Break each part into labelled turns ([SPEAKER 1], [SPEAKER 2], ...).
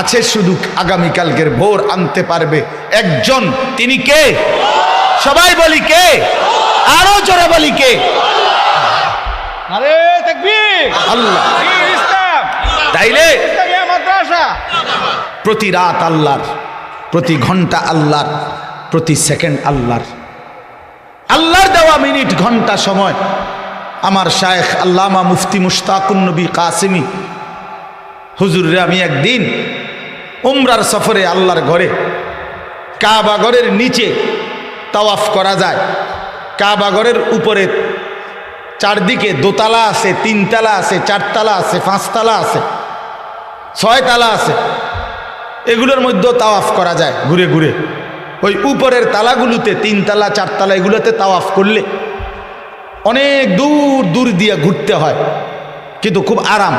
[SPEAKER 1] আছে, শুধু আগামীকালকের ভোর আনতে পারবে একজন, তিনি কে? সবাই বলি কে? আরো জোরে বলি কে?
[SPEAKER 2] আরে তাকবীর,
[SPEAKER 1] আল্লাহ।
[SPEAKER 2] ইসলাম,
[SPEAKER 1] তাইলে
[SPEAKER 2] ইসলামিয়া মাদ্রাসা।
[SPEAKER 1] প্রতি রাত আল্লাহর, প্রতি ঘন্টা আল্লাহর, প্রতি সেকেন্ড আল্লাহর। আল্লাহর দেওয়া মিনিট ঘন্টা সময়। আমার শায়েখ আল্লামা মুফতি মুশতাকুন নবী কাসিমি হুজুরে আমি একদিন উমরার সফরে আল্লাহর ঘরে, কাবা ঘরের নিচে তাওয়াফ করা যায়, কাবা ঘরের উপরে চারদিকে দোতলা আছে, তিনতলা আছে, চারতলা আছে, পাঁচতলা আছে, ছয়তলা আছে, এগুলোর মধ্যেও তাওয়াফ করা যায় ঘুরে ঘুরে। ওই উপরের তালাগুলোতে, তিনতলা চারতলা, এগুলোতে তাওয়াফ করলে অনেক দূর দূর দিয়ে ঘুরতে হয়, কিন্তু খুব আরাম,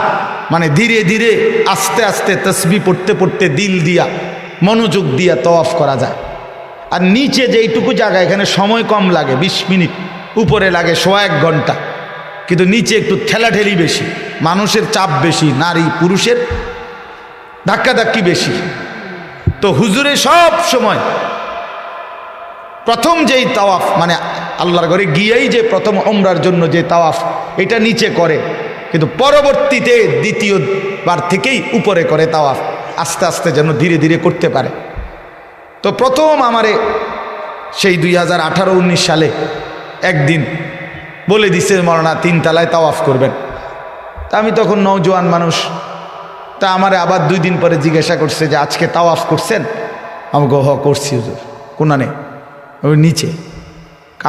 [SPEAKER 1] মানে ধীরে ধীরে আস্তে আস্তে তসবিহ পড়তে পড়তে দিল দিয়া মনোযোগ দিয়া তাওয়াফ করা যায়। আর নিচে যেইটুকু জায়গা, এখানে সময় কম লাগে, 20 মিনিট, উপরে লাগে 1.5 ঘন্টা, কিন্তু নিচে একটু ঠেলাঠেলি বেশি, মানুষের চাপ বেশি, নারী পুরুষের ধাক্কাধাক্কি বেশি। তো হুজুরে সব সময় প্রথম যেই তাওয়াফ, মানে আল্লাহর ঘরে গিয়েই যে প্রথম উমরার জন্য যে তাওয়াফ, এটা নিচে করে, কিন্তু পরবর্তীতে দ্বিতীয়বার থেকেই উপরে করে তাওয়াফ, আস্তে আস্তে যেন ধীরে ধীরে করতে পারে। তো প্রথম আমারে সেই 2018-19 সালে একদিন বলে দিছে, মৌলানা 3 তলায় তাওয়াফ করবেন। তা আমি তখন নওজোয়ান মানুষ, তা আমারে আবার 2 দিন পরে জিজ্ঞাসা করছে যে আজকে তাওয়াফ করছেন? আমি করছি হুজুর। কোনানে? ওই নিচে।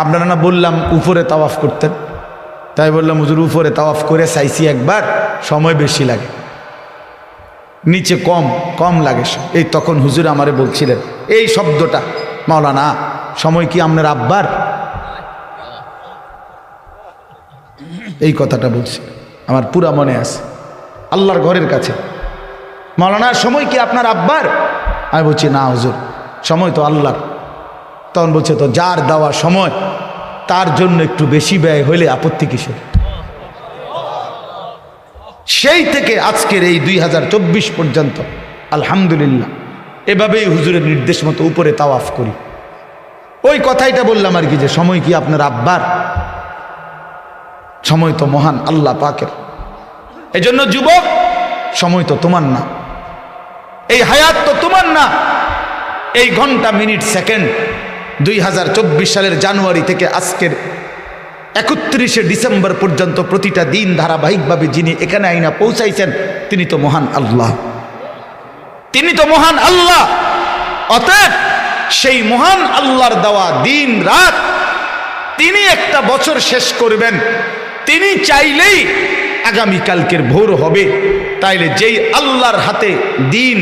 [SPEAKER 1] আপনারা না বললাম উপরে তাওয়াফ করতেন? তাই বললাম হুজুর উপরে তাওয়াফ করে চাইছি একবার, সময় বেশি লাগে, নিচে কম কম লাগে। এই তখন হুজুর আমারে বলছিলেন এই শব্দটা, মাওলানা সময় কি আপনার আব্বার? এই কথাটা বলছি, আমার পুরা মনে আছে, আল্লাহর ঘরের কাছে। মাওলানা সময় কি আপনার আব্বার? আমি বলছি না হুজুর, সময় তো আল্লাহর। তখন বলছে তো যার দেওয়া সময় তার জন্য একটু বেশি ব্যয় হইলে আপত্তি কিসের? সেই থেকে আজকের এই 2024 পর্যন্ত আলহামদুলিল্লাহ এভাবেই হুজুরের নির্দেশ মতো উপরে তাওয়াফ করি। ওই কথাইটা বললাম আর কি, যে সময় কি আপনার আব্বার? সময় তো মহান আল্লাহ পাকের। এজন্য যুবক, সময় তো তোমার না, এই হায়াত তো তোমার না। এই ঘন্টা, মিনিট, সেকেন্ড 2024 সালের জানুয়ারি থেকে আজকের 31শে ডিসেম্বর পর্যন্ত প্রতিটা দিন ধারাবাহিকভাবে যিনি এখানে আইনা পৌঁছাইছেন, তিনি তো মহান আল্লাহ, তিনি তো মহান আল্লাহ। অতএব সেই মহান আল্লাহর দেওয়া দিন রাত, তিনি একটা বছর শেষ করবেন, তিনি চাইলেই আগামীকালকের ভোর হবে। তাইলে যেই আল্লাহর হাতে দিন,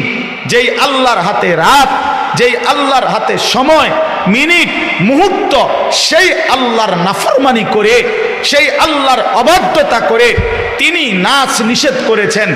[SPEAKER 1] যেই আল্লাহর হাতে রাত, যেই আল্লাহর হাতে সময়, মিনিট, মুহূর্ত, সেই আল্লাহর নাফরমানি করে, সেই আল্লাহর অবাধ্যতা করে তিনি নাচ নিষেধ করেছেন,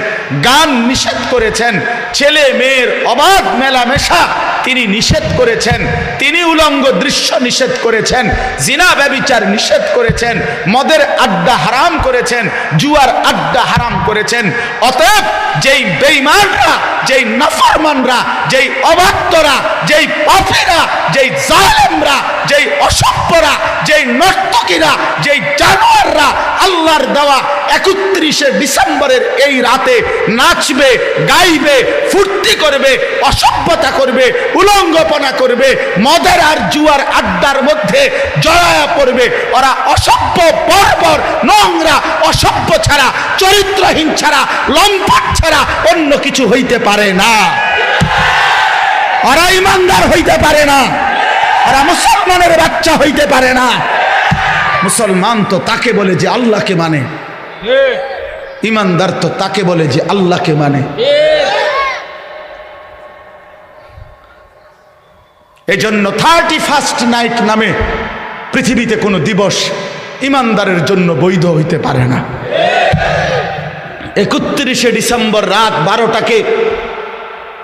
[SPEAKER 1] গান নিষেধ করেছেন, ছেলে মেয়ের অবাধ মেলামেশা তিনি নিষেধ করেছেন, তিনি উলঙ্গ দৃশ্য নিষেধ করেছেন, জিনা ব্যভিচার নিষেধ করেছেন, মদের আড্ডা হারাম করেছেন, জুয়ার আড্ডা হারাম করেছেন। অতএব যেই বেঈমানরা, যেই নাফরমানরা, যেই অবাধ্যরা, যেই পাপীরা, যেই জালেমরা, যেই অসভ্যরা, যেই নর্তকীরা, যেই জানোয়াররা আল্লাহর দেওয়া 31শে ডিসেম্বরের এই রাতে নাচবে, গাইবে, ফুর্তি করবে, অসভ্যতা করবে, উলঙ্গপনা করবে, মদের আর জুয়ার আড্ডার মধ্যে জড়ায়া পড়বে, ওরা অসভ্য, বর্বর, নোংরা, অসভ্য ছাড়া, চরিত্রহীন ছাড়া, লম্পট ছাড়া অন্য কিছু হইতে পারে না। ওরা ইমানদার হইতে পারে না, ওরা মুসলমানের বাচ্চা হইতে পারে না। মুসলমান তো তাকে বলে যে আল্লাহকে মানে, ইমানদার তো তাকে বলে যে আল্লাহকে মানে। এজন্য 31st নাইট নামে পৃথিবীতে কোনো দিবস ইমানদারের জন্য বৈধ হইতে পারে না। 31শে ডিসেম্বর রাত 12টাকে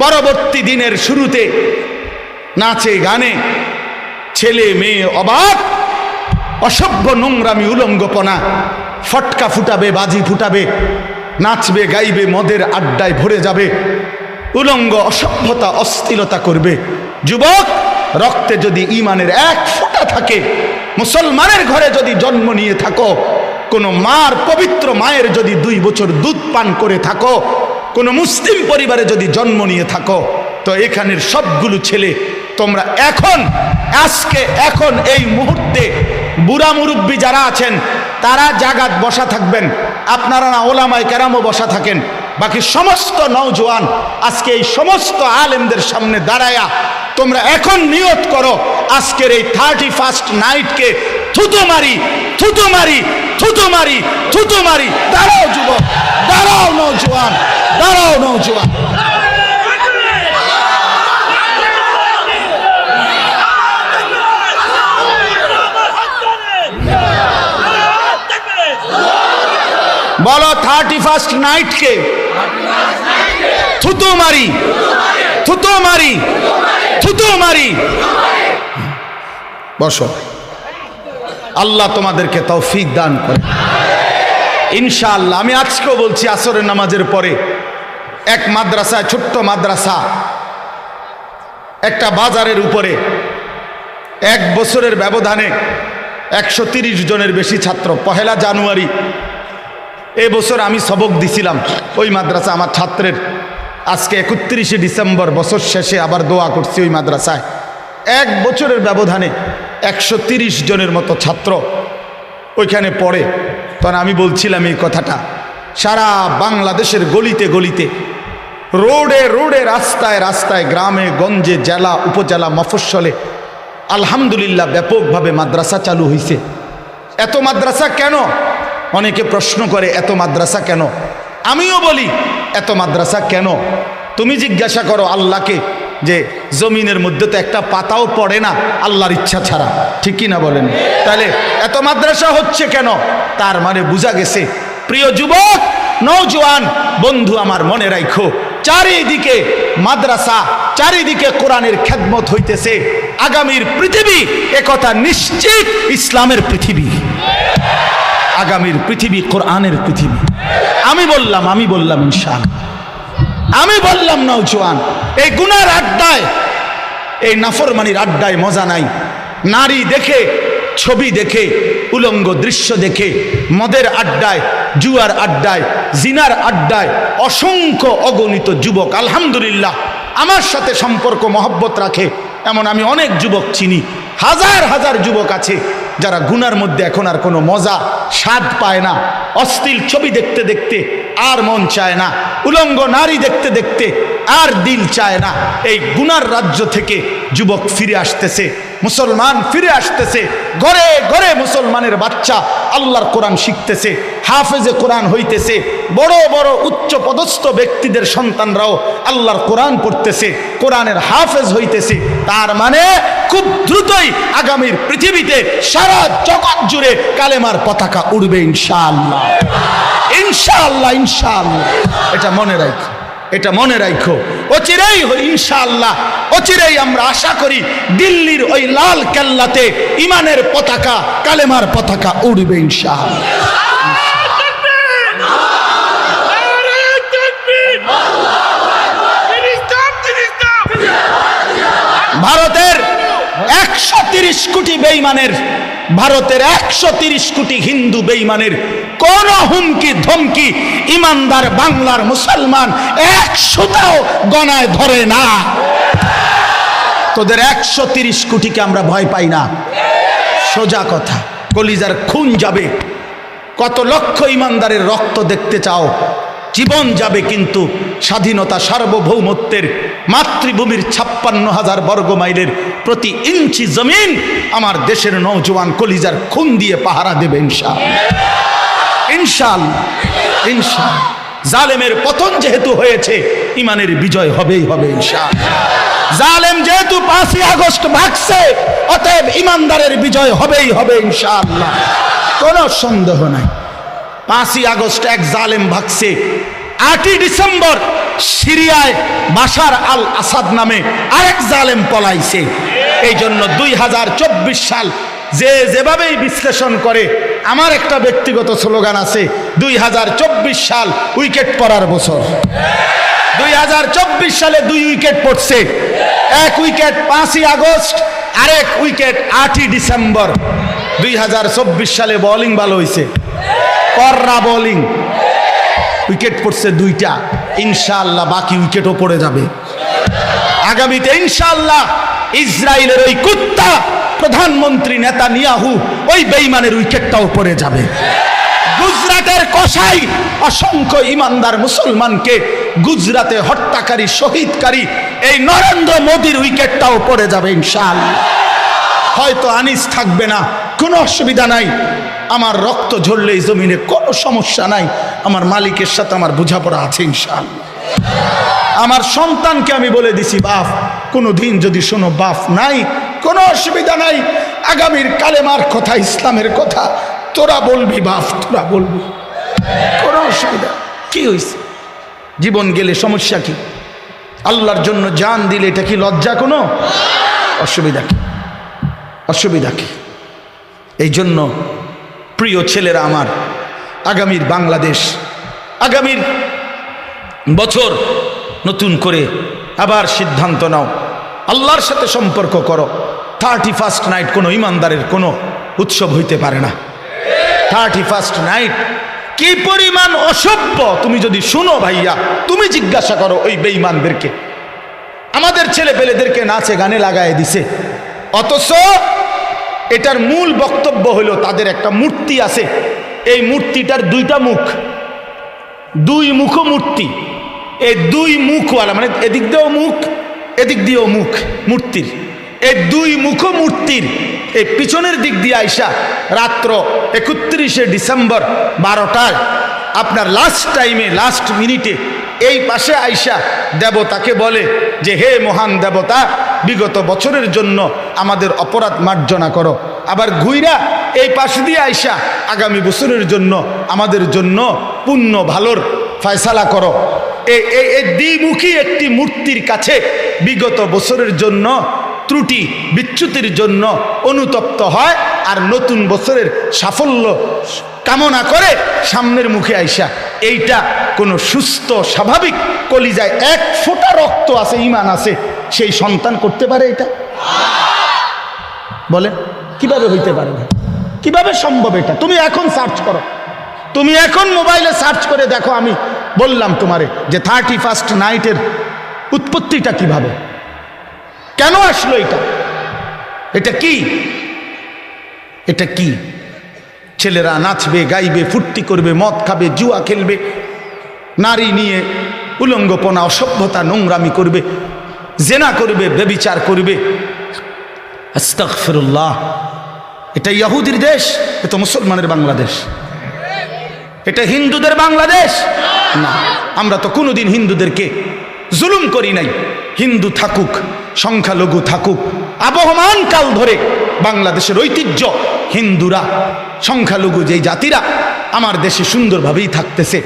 [SPEAKER 1] পরবর্তী দিনের শুরুতে নাচে গানে ছেলে মেয়ে অবাক, অসভ্য, নোংরামি, উলঙ্গপনা, ফটকা ফুটাবে, বাজি ফুটাবে, নাচবে, গাইবে, মদের আড্ডায় ভরে যাবে। উলঙ্গ অসভ্যতা অশ্লীলতা করবে। যুবক, রক্তে যদি ঈমানের এক ফোঁটা থাকে, মুসলমানের ঘরে যদি জন্ম নিয়ে থাকো, কোনো মার পবিত্র মায়ের যদি 2 বছর দুধ পান করে থাকো, কোনো মুসলিম পরিবারে যদি জন্ম নিয়ে থাকো, তো এখানের সবগুলো ছেলে তোমরা এখন এই মুহূর্তে বুড়া মুরব্বী যারা আছেন তারা জাগাত বসা থাকবেন, আপনারা না ওলামায়ে কেরামও বসা থাকেন। বাকি সমস্ত নওজোয়ান আজকে এই সমস্ত আলেমদের সামনে দাঁড়ায়া তোমরা এখন নিয়ত করো, আজকের এই 31st নাইটকে থুতু মারি থুতু মারি থুতু মারি থুতু মারি। দাঁড়াও যুবক, দাঁড়াও নওজোয়ান, দাঁড়াও নওজোয়ান। বলো 31st নাইটকে থুতু মারি থুতু মারি থুতু মারি। বসো, আল্লাহ তোমাদেরকে তৌফিক দান করে ইনশাআল্লাহ। আমি আজকেও বলছি, আসরের নামাজের পরে এক মাদ্রাসায়, ছোট্ট মাদ্রাসা, একটা বাজারের উপরে 1 বছরের ব্যবধানে 130 জনের বেশি ছাত্র। 1 জানুয়ারি এই বছর আমি সবক দিছিলাম ওই মাদ্রাসা আমার ছাত্রের। আজকে 31 ডিসেম্বর, বছর শেষে আবার দোয়া করছি ওই মাদ্রাসায়। 1 বছরের ব্যবধানে 130 জনের মতো ছাত্র ওইখানে পড়ে। তখন আমি বলছিলাম এই কথাটা, সারা বাংলাদেশের গলিতে গলিতে, রোডে রোডে, রাস্তায় রাস্তায়, গ্রামে গঞ্জে, জেলা উপজেলা মফস্বলে আলহামদুলিল্লাহ ব্যাপকভাবে মাদ্রাসা চালু হয়েছে। এত মাদ্রাসা কেন? অনেকে প্রশ্ন করে এত মাদ্রাসা কেন? আমিও বলি এত মাদ্রাসা কেন? তুমি জিজ্ঞাসা করো আল্লাহকে যে জমিনের মধ্যে তো একটা পাতাও পড়ে না আল্লাহর ইচ্ছা ছাড়া, ঠিক কি না বলেন? তাহলে এত মাদ্রাসা হচ্ছে কেন? তার মানে বোঝা গেছে। প্রিয় যুবক, নওজোয়ান বন্ধু আমার, মনে রাখো, চারিদিকে মাদ্রাসা, চারিদিকে কোরআনের খেদমত হইতেছে। আগামীর পৃথিবী একথা নিশ্চিত ইসলামের পৃথিবী, আগামীর পৃথিবী কোরআনের পৃথিবী। আমি বললাম ইনশাআল্লাহ, আমি বললাম নওজোয়ান, এই গুনার আড্ডায়, এই নাফরমানির আড্ডায় মজা নাই। নারী দেখে, ছবি দেখে, উলঙ্গ দৃশ্য দেখে, মদের আড্ডায়, জুয়ার আড্ডায়, জিনার আড্ডায় অসংখ্য অগণিত যুবক আলহামদুলিল্লাহ আমার সাথে সম্পর্ক মহব্বত রাখে, এমন আমি অনেক যুবক চিনি। হাজার হাজার যুবক আছে যারা গুনার মধ্যে এখন আর কোনো মজা স্বাদ পায় না। অশ্লীল ছবি দেখতে দেখতে আর মন চায় না, উলঙ্গ নারী দেখতে দেখতে আর দিল চায় না। এই গুনার রাজ্য থেকে যুবক ফিরে আসতেছে, মুসলমান ফিরে আসতেছে। ঘরে ঘরে মুসলমানের বাচ্চা আল্লাহর কোরআন শিখতেছে, হাফেজে কোরআন হইতেছে। বড় বড় উচ্চ পদস্থ ব্যক্তিদের সন্তানরাও আল্লাহর কোরআন পড়তেছে, কোরআনের হাফেজ হইতেছে। তার মানে খুব দ্রুতই আগামীর পৃথিবীতে সারা জগৎ জুড়ে কালেমার পতাকা উড়বে ইনশাআল্লাহ, ইনশাআল্লাহ, ইনশাআল্লাহ। এটা মনে রাখো, এটা মনে রাখো। অচিরেই ইনশাআল্লাহ, অচিরেই আমরা আশা করি দিল্লির ওই লাল কেল্লাতে ইমানের পতাকা, কালেমার পতাকা উড়বে ইনশাআল্লাহ। ভারতের 130 কোটি বেঈমানের, ভারতের 130 কোটি হিন্দু বেঈমানের কোন হুমকি ধমকি ইমানদার বাংলার মুসলমান 100টাও গণায় ধরে না। তোদের 130 কোটিকে আমরা ভয় পাই না, সোজা কথা। কলিজার খুন যাবে, কত লক্ষ ইমানদারের রক্ত দেখতে চাও? জীবন যাবে, কিন্তু স্বাধীনতা সার্বভৌমত্বের মাতৃভূমির 56,000 বর্গ মাইলের প্রতি ইঞ্চি জমিন আমার দেশের নওজোয়ান কলিজার খুন দিয়ে পাহারা দেবে ইনশাআল্লাহ, ইনশাআল্লাহ, ইনশাআল্লাহ। জালেমের পতন যেহেতু হয়েছে, ইমানের বিজয় হবেই হবে ইনশাআল্লাহ। জালেম যেহেতু 5ই আগস্ট ভাগছে, অতএব ইমানদারের বিজয় হবেই হবে ইনশাআল্লাহ, কোনো সন্দেহ নাই। 5ই আগস্ট এক জালেম ভাগছে, 8ই ডিসেম্বর সিরিয়ায় বাশার আল আসাদ নামে আরেক জালেম পলাইছে। এই জন্য 2024 সাল যে যেভাবেই বিশ্লেষণ করে, আমার একটা ব্যক্তিগত স্লোগান আছে, 2024 সাল উইকেট পড়ার বছর, 2024 সালে 2 উইকেট পড়ছে, এক উইকেট 5ই আগস্ট, আরেক উইকেট 8ই ডিসেম্বর। 2024 সালে বোলিং ভালো হয়েছে, কররা বোলিং, উইকেট পড়ছে 2টা। ইনশাআল্লাহ বাকি উইকেটও পড়ে যাবে আগামীতে ইনশাআল্লাহ। ইসরায়েলের ওই কুত্তা প্রধানমন্ত্রী নেতানিয়াহু, ওই বেঈমানের উইকেটটাও পড়ে যাবে। গুজরাটের কসাই অসংখ্য ইমানদার মুসলমানকে গুজরাতে হত্যাকারী, শহীদকারী এই নরেন্দ্র মোদীর উইকেটটাও পড়ে যাবে ইনশাআল্লাহ। হয়তো আনিস থাকবে না, কোনো অসুবিধা নাই, আমার রক্ত ঝরলে এই জমিনে কোনো সমস্যা নাই, আমার মালিকের সাথে আমার বোঝাপড়া আছে ইনশাআল্লাহ। আমার সন্তানকে আমি বলে দিছি, বাপ কোনো দিন যদি শোনো বাপ নাই, কোনো অসুবিধা নাই, আগামীর কালেমার কথা, ইসলামের কথা তোরা বলবি বাপ, তোরা বলবি, কোনো অসুবিধা। কি হয়েছে? জীবন গেলে সমস্যা কি? আল্লাহর জন্য জান দিলে এটা কি লজ্জা? কোনো অসুবিধা কি? অসুবিধা কি? এই জন্য প্রিয় ছেলেরা আমার, আগামীর বাংলাদেশ, আগামীর বছর নতুন করে আবার সিদ্ধান্ত নাও, আল্লাহর সাথে সম্পর্ক করো। 31st নাইট কোনো ইমানদারের কোনো উৎসব হইতে পারে না। 31st নাইট কি পরিমাণ অসভ্য তুমি যদি শুনো ভাইয়া, তুমি জিজ্ঞাসা করো ওই বেঈমানদেরকে। আমাদের ছেলে পেলেদেরকে নাচে গানে লাগায় দিছে, অথচ এটার মূল বক্তব্য হলো তাদের একটা মূর্তি আছে, এই মূর্তিটার 2টা মুখ, 2 মুখ মূর্তি। এই 2 মুখওয়ালা, মানে এদিক দিয়েও মুখ, এদিক দিয়েও মুখ মূর্তির, এই 2 মুখ মূর্তির এই পিছনের দিক দিয়ে আইসা রাত্র 31শে ডিসেম্বর 12টায় আপনার লাস্ট টাইমে, লাস্ট মিনিটে এই পাশে আইসা দেবতাকে বলে যে হে মহান দেবতা, বিগত বছরের জন্য আমাদের অপরাধ মার্জনা করো। আবার ঘুইরা এই পাশ দিয়ে আইসা আগামী বছরের জন্য আমাদের জন্য পুণ্য ভালোর ফয়সালা করো। এই দ্বিমুখী একটি মূর্তির কাছে বিগত বছরের জন্য ত্রুটি বিচ্যুতির জন্য অনুতপ্ত হয়, আর নতুন বছরের সাফল্য কামনা করে সামনের মুখে আইসা। এইটা কোনো সুস্থ স্বাভাবিক কলিজায় 1 ফোঁটা রক্ত আছে, ঈমান আছে, সেই সন্তান করতে পারে এটা? বলে কিভাবে হইতে পারে? কিভাবে সম্ভব এটা? তুমি এখন সার্চ করো, তুমি এখন মোবাইলে সার্চ করে দেখো। আমি বললাম তোমারে যে 31st নাইটের উৎপত্তিটা কিভাবে, কেন আসলো এটা? এটা কি? এটা কি? ছেলেরা নাচবে, গাইবে, ফুর্তি করবে, মদ খাবে, জুয়া খেলবে, নারী নিয়ে উলঙ্গপনা, অসভ্যতা, নোংরামি করবে, জেনা করবে, ব্যভিচার করবে। আস্তাগফিরুল্লাহ। এটা ইহুদির দেশ? এটা মুসলমানের বাংলাদেশ? এটা হিন্দুদের বাংলাদেশ? না, আমরা তো কোনোদিন হিন্দুদেরকে জুলুম করি নাই। হিন্দু থাকুক, সংখ্যালঘু থাকুক, আবহমান কাল ধরে বাংলাদেশের ঐতিহ্য, হিন্দুরা, সংখ্যালঘু যেই জাতিরা আমার দেশে সুন্দরভাবেই থাকতেছে,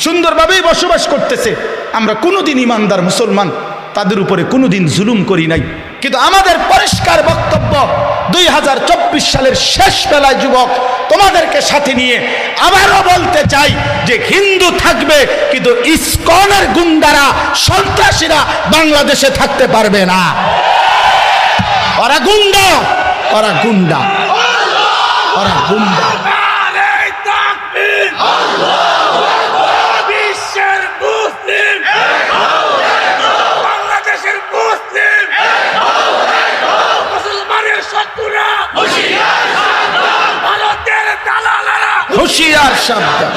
[SPEAKER 1] সুন্দরভাবেই বসবাস করতেছে। আমরা কোনোদিন ইমানদার মুসলমান তাদের উপরে কোনোদিন জুলুম করি নাই। কিন্তু আমাদের পরিষ্কার বক্তব্য, 2024 সালের শেষ বেলায় যুবক তোমাদেরকে সাথে নিয়ে আবারও বলতে চাই যে হিন্দু থাকবে, কিন্তু ইসকনের গুন্ডারা, সন্ত্রাসীরা বাংলাদেশে থাকতে পারবে না। ওরা গুন্ডা, ওরা গুন্ডা, ওরা গুন্ডা। হুশিয়ার সাবধান।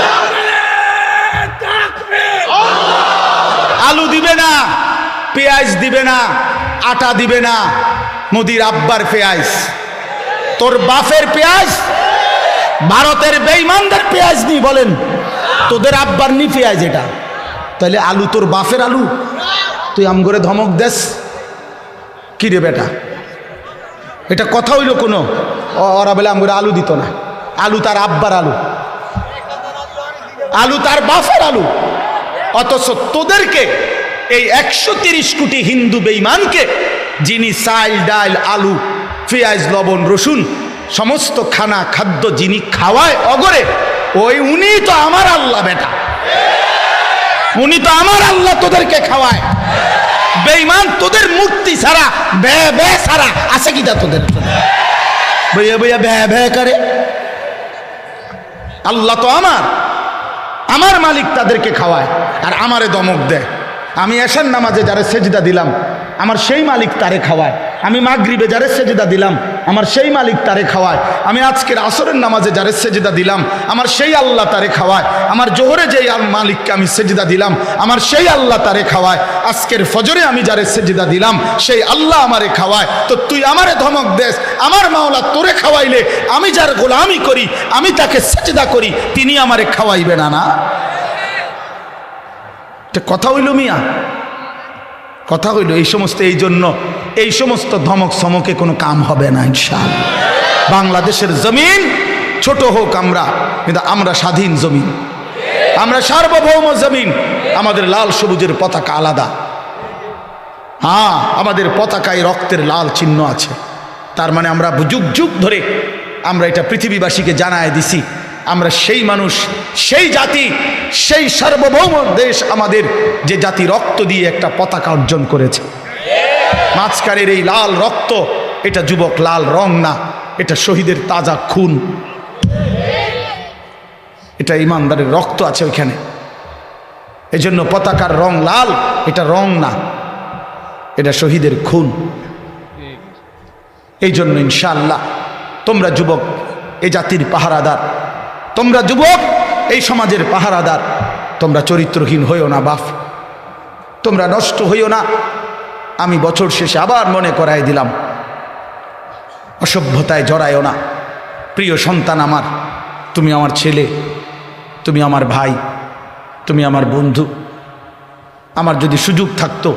[SPEAKER 1] আলু দিবে না, পেঁয়াজ দিবে না, আটা দিবে না, মোদির আব্বার পেঁয়াজ, তোর বাপের পেঁয়াজ, ভারতের বেঈমানদের পেঁয়াজ নি। বলেন তোদের আব্বার নি পেঁয়াজ এটা? তাহলে আলু তোর বাপের আলু? তুই আম করে ধমক দেস কি রে বেটা? এটা কথা হইল কোনো? ওরা বলে আম করে আলু দিত না, আলু তার আব্বার আলু, আলু তার বাপের আলু। অথচ তোদেরকে এই 130 কোটি হিন্দু বেঈমানকে, যিনি চাল ডাল আলু পেঁয়াজ লবণ রসুন সমস্ত খানা খাদ্য যিনি খাওয়ায় অগরে, ওই উনি তো আমার আল্লাহ বেটা। উনি তো আমার আল্লাহ, তোদেরকে খাওয়ায়। বেঈমান, তোদের মূর্তি ছাড়া বে বে ছাড়া আছে কি তা তোদের? বইয়া বইয়া বে বে করে। আল্লাহ তো আমার মালিক তাদেরকে খাওয়ায় আর আমারে দমক দেয়। আমি এশার নামাজে যারে সেজদা দিলাম আমার সেই মালিক তারে খাওয়ায়। আমি মাগরিবে যারে সেজদা দিলাম আমার সেই মালিক তারে খাওয়ায়। আমি আজকের আসরের নামাজে যারে সেজদা দিলাম আমার সেই আল্লাহ তারে খাওয়ায়। আমার জোহরে যেই মালিককে আমি সেজদা দিলাম আমার সেই আল্লাহ তারে খাওয়ায়। আজকের ফজরে আমি যারে সেজদা দিলাম সেই আল্লাহ আমারে খাওয়ায়। তো তুই আমারে ধমক দেস, আমার মাওলা তোরে খাওয়াইলে আমি যার গোলামি করি, আমি তাকে সেজদা করি, তিনি আমারে খাওয়াইবে না? না, কথা হইল মিয়া, কথা হইল। এই সমস্ত, এই জন্য এই সমস্ত ধমক সমকে কোনো কাম হবে না ইনশাআল্লাহ। বাংলাদেশের জমিন ছোট হোক আমরা, কিন্তু আমরা স্বাধীন জমিন, আমরা সার্বভৌম জমিন। আমাদের লাল সবুজের পতাকা আলাদা। হ্যাঁ, আমাদের পতাকায় রক্তের লাল চিহ্ন আছে। তার মানে আমরা যুগ যুগ ধরে আমরা এটা পৃথিবীবাসীকে জানায় দিছি আমরা সেই মানুষ, সেই জাতি, সেই সার্বভৌম দেশ আমাদের, যে জাতি রক্ত দিয়ে একটা পতাকা অর্জন করেছে। মাঝখানের এই লাল রক্ত, এটা যুবক লাল রং না, এটা শহীদের তাজা খুন, এটা ইমানদারের রক্ত আছে ওইখানে। এজন্য পতাকার রং লাল, এটা রং না, এটা শহীদের খুন। এই জন্য ইনশাআল্লাহ তোমরা যুবক এই জাতির পাহারাদার, তোমরা যুবক এই সমাজের পাহারাদার। তোমরা চরিত্রহীন হইও না বাপ, তোমরা নষ্ট হইও না। আমি বছর শেষে আবার মনে করাই দিলাম, অসভ্যতায় জড়ায়ও না। প্রিয় সন্তান আমার, তুমি আমার ছেলে, তুমি আমার ভাই, তুমি আমার বন্ধু। আমার যদি সুযোগ থাকতো,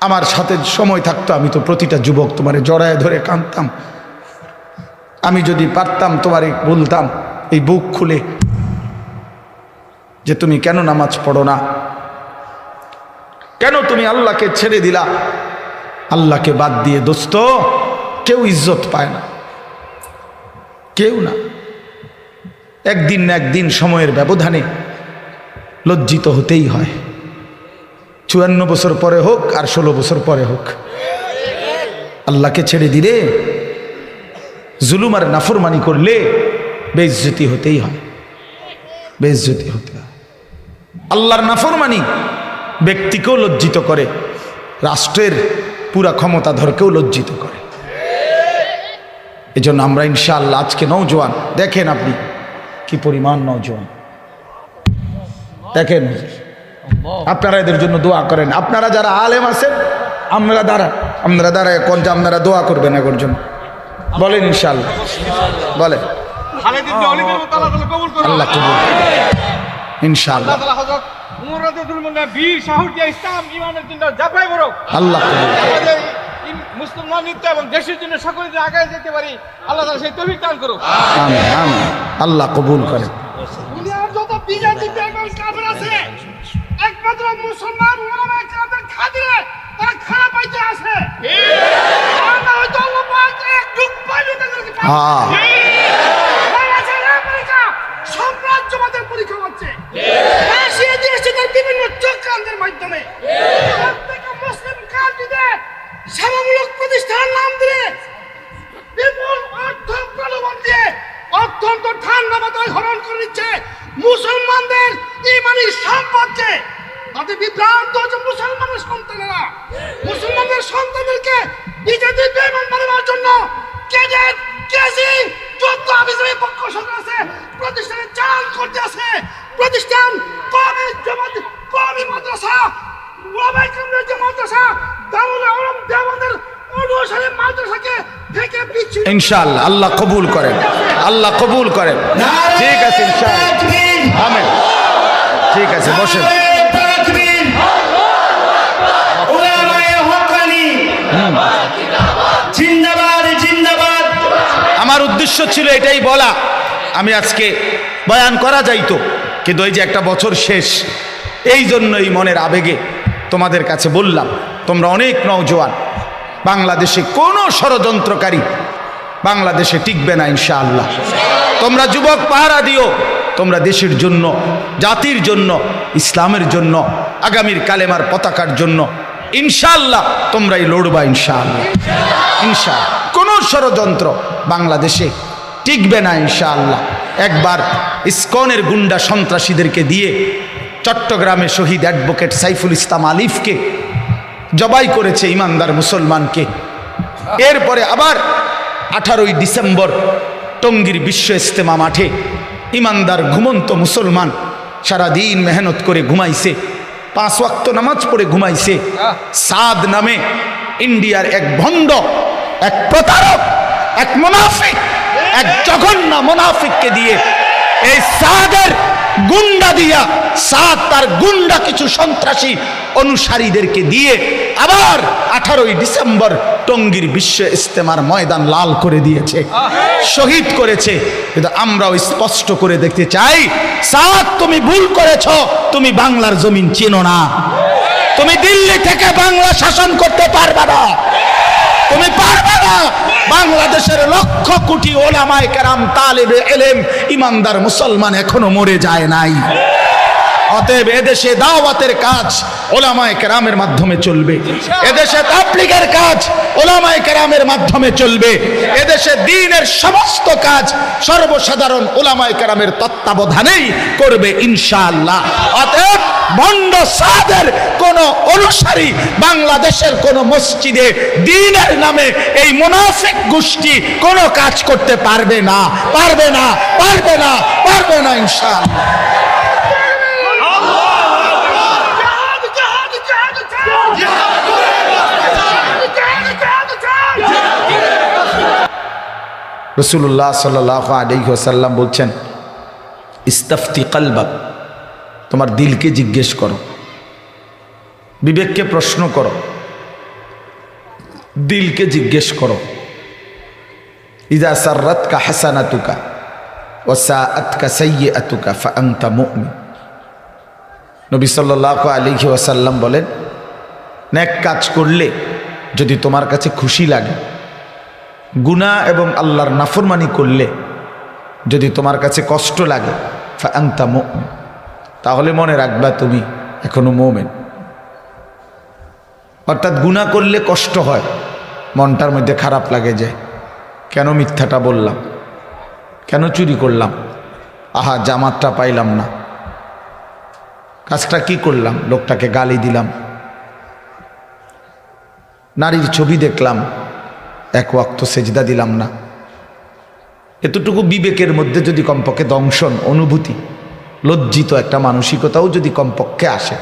[SPEAKER 1] আমার সাথে সময় থাকতো, আমি তো প্রতিটা যুবক তোমারে জড়ায় ধরে কাঁদতাম। আমি যদি পারতাম তোমারে বলতাম এই বুক খুলে যে তুমি কেন নামাজ পড়ো না, কেন তুমি আল্লাহকে ছেড়ে দিলা। আল্লাহকে বাদ দিয়ে দোস্ত কেউ ইজ্জত পায় না, কেউ না। একদিন না একদিন সময়ের ব্যবধানে লজ্জিত হতেই হয়। 54 বছর পরে হোক আর 16 বছর পরে হোক, আল্লাহকে ছেড়ে দিলে, জুলুম আর নাফরমানি করলে বেইজ্জতি হতেই হয়, বেইজ্জতি হতে হয়। আল্লাহর নাফরমানি ব্যক্তিকেও লজ্জিত করে, রাষ্ট্রের পুরা ক্ষমতাধরকেও লজ্জিত করে। এজন্য আমরা ইনশাআল্লাহ আজকে নওজোয়ান, দেখেন আপনি কি পরিমাণ নওজোয়ান, দেখেন। আপনারা এদের জন্য দোয়া করেন। আপনারা যারা আলেম আছেন, আপনারা দ্বারা কোন যে আপনারা দোয়া করবেন এর জন্য, বলেন ইনশাআল্লাহ, বলেন আল্লাহ কবুল ইনশাআল্লাহ, আল্লাহ
[SPEAKER 2] মুসলমান নিত্য এবং দেশের জন্য সকলে আগে যেতে পারি, আল্লাহ তাআলা সেই তৌফিক দান করুক।
[SPEAKER 1] আমিন আমিন, আল্লাহ কবুল করেন।
[SPEAKER 3] দুনিয়ার যত বিজাতি বেঈমান কাফের আছে, একমাত্র মুসলমান ওলামা কেরামের খাতিরে তারা খারাপ পাইতে আছে। আর না হয়তো আল্লাহ পাক এক যুগ পাইলে তাদেরকে পাবে। আমেরিকা সাম্রাজ্যবাদের পরীক্ষা হচ্ছে, রাশিয়া দিয়েছে তার বিভিন্ন চক্রান্তের মাধ্যমে। প্রত্যেক মুসলিম কান্ট্রিতে সেবামূলক প্রতিষ্ঠান নাম দিলে বিপুল অর্থ প্রলোভন দিয়ে অত্যন্ত ঠান্ডা মাথায় হরণ করে নিচ্ছে মুসলমানদের ইমানি সম্পদকে। তাদের বিভ্রান্ত হচ্ছে মুসলমানের সন্তানেরা। মুসলমানদের সন্তানদেরকে বিজেপি বেঈমান বানানোর জন্য ক্যাডেট, কেজি, যত আবিজাবি পক্ষ সরকার আছে প্রতিষ্ঠানে চালান করতে আছে। প্রতিষ্ঠান কওমি জামাত, কওমি মাদ্রাসা, ওলামায়ে কেরামের যে মাদ্রাসা, দারুল উলুম দেওবন্দের অনুসারে মাদ্রাসাকে থেকে বিচ্ছিন্ন
[SPEAKER 1] ইনশাআল্লাহ আল্লাহ কবুল করেন, আল্লাহ কবুল করেন। ঠিক আছে ইনশাআল্লাহ, আমিন। ঠিক আছে, বসেন। আমার উদ্দেশ্য ছিল এটাই বলা, আমি আজকে বয়ান করা যাইতো, কিন্তু ওই যে একটা বছর শেষ, এই জন্যই মনের আবেগে তোমাদের কাছে বললাম। তোমরা অনেক নওজোয়ান, বাংলাদেশে কোনো ষড়যন্ত্রকারী বাংলাদেশে টিকবে না ইনশাআল্লাহ। তোমরা যুবক পাহারা দিও, তোমরা দেশের জন্য, জাতির জন্য, ইসলামের জন্য, আগামীর কালেমার পতাকার জন্য ইনশাআল্লাহ তোমরাই লড়বা। ইনশাআল্লাহ, ইনশাআল্লাহ কোনো ষড়যন্ত্র বাংলাদেশে টিকবে না ইনশাআল্লাহ। একবার ইসকনের গুন্ডা সন্ত্রাসীদেরকে দিয়ে চট্টগ্রামে শহীদ অ্যাডভোকেট সাইফুল ইসলাম আলিফকে জবাই করেছে ইমানদার মুসলমানকে। এরপরে আবার 18ই ডিসেম্বর টঙ্গীর বিশ্ব ইজতেমা মাঠে ইমানদার ঘুমন্ত মুসলমান সারাদিন মেহনত করে ঘুমাইছে, 5 ওয়াক্ত নামাজ পড়ে ঘুমাইছে। সাদ নামে ইন্ডিয়ার এক ভণ্ড, এক প্রতারক, এক মুনাফিক, এক জঘন্য মুনাফিককে দিয়ে এই সাদের গুন্ডা দিয়া, সাদ তার গুন্ডা কিছু সন্ত্রাসী অনুসারীদেরকে দিয়ে আবার 18ই ডিসেম্বর টঙ্গীর বিশ্ব ইজতেমার ময়দান লাল করে দিয়েছে, শহীদ করেছে। কিন্তু আমরাও স্পষ্ট করে দেখতে চাই, সাদ তুমি ভুল করেছ, তুমি বাংলার জমিন চেনো না, তুমি দিল্লি থেকে বাংলা শাসন করতে পারবে না, তুমি পারবে না। বাংলাদেশের লক্ষ কোটি ওলামায়ে কেরাম, তালিবে ইলম, ইমানদার মুসলমান এখনো মরে যায় নাই। অতএব এদেশে দাওয়াতের কাজ ওলামায়ে কেরামের মাধ্যমে চলবে, এদেশে তাবলীগের কাজ ওলামায়ে কেরামের মাধ্যমে চলবে, এদেশে দ্বীনের সমস্ত কাজ সর্বসাধারণ ওলামায়ে কেরামের তত্ত্বাবধানেই করবে ইনশাআল্লাহ। অতএব ভণ্ড সাদের কোন অনুসারী বাংলাদেশের কোন মসজিদে দ্বীনের নামে এই মুনাফিক গোষ্ঠী কোন কাজ করতে পারবে না, পারবে না, পারবে না, পারবে না ইনশাআল্লাহ। রাসূলুল্লাহ সাল্লাল্লাহু আলাইহি ওয়াসাল্লাম বলছেন, ইস্তাফতি কলবাক, তোমার দিলকে জিজ্ঞেস করো, বিবেককে প্রশ্ন করো, দিলকে জিজ্ঞেস করো। ইযা সাররাতকা হাসানাতুকা ওয়া সাআতকা সাইয়্যাতুকা ফাআনতা মুমিন। নবী সাল্লাল্লাহু আলাইহি ওয়াসাল্লাম বলেন, নেক কাজ করলে যদি তোমার কাছে খুশি লাগে, গুনাহ এবং আল্লাহর নাফরমানি করলে যদি তোমার কাছে কষ্ট লাগে, ফাআনতা মুমিন, তাহলে মনে রাখবা তুমি এখনো মুমিন। অর্থাৎ গুনাহ করলে কষ্ট হয়, মনটার মধ্যে খারাপ লাগে যায়, কেন মিথ্যাটা বললাম, কেন চুরি করলাম, আহা জামাতটা পাইলাম না, কাজটা কি করলাম, লোকটাকে গালি দিলাম, নারীর ছবি দেখলাম, 1 ওয়াক্ত সেজদা দিলাম না। এতটুকু বিবেকের মধ্যে যদি কমপক্ষে দংশন, অনুভূতি, লজ্জিত একটা মানসিকতাও যদি কমপক্ষে আসে,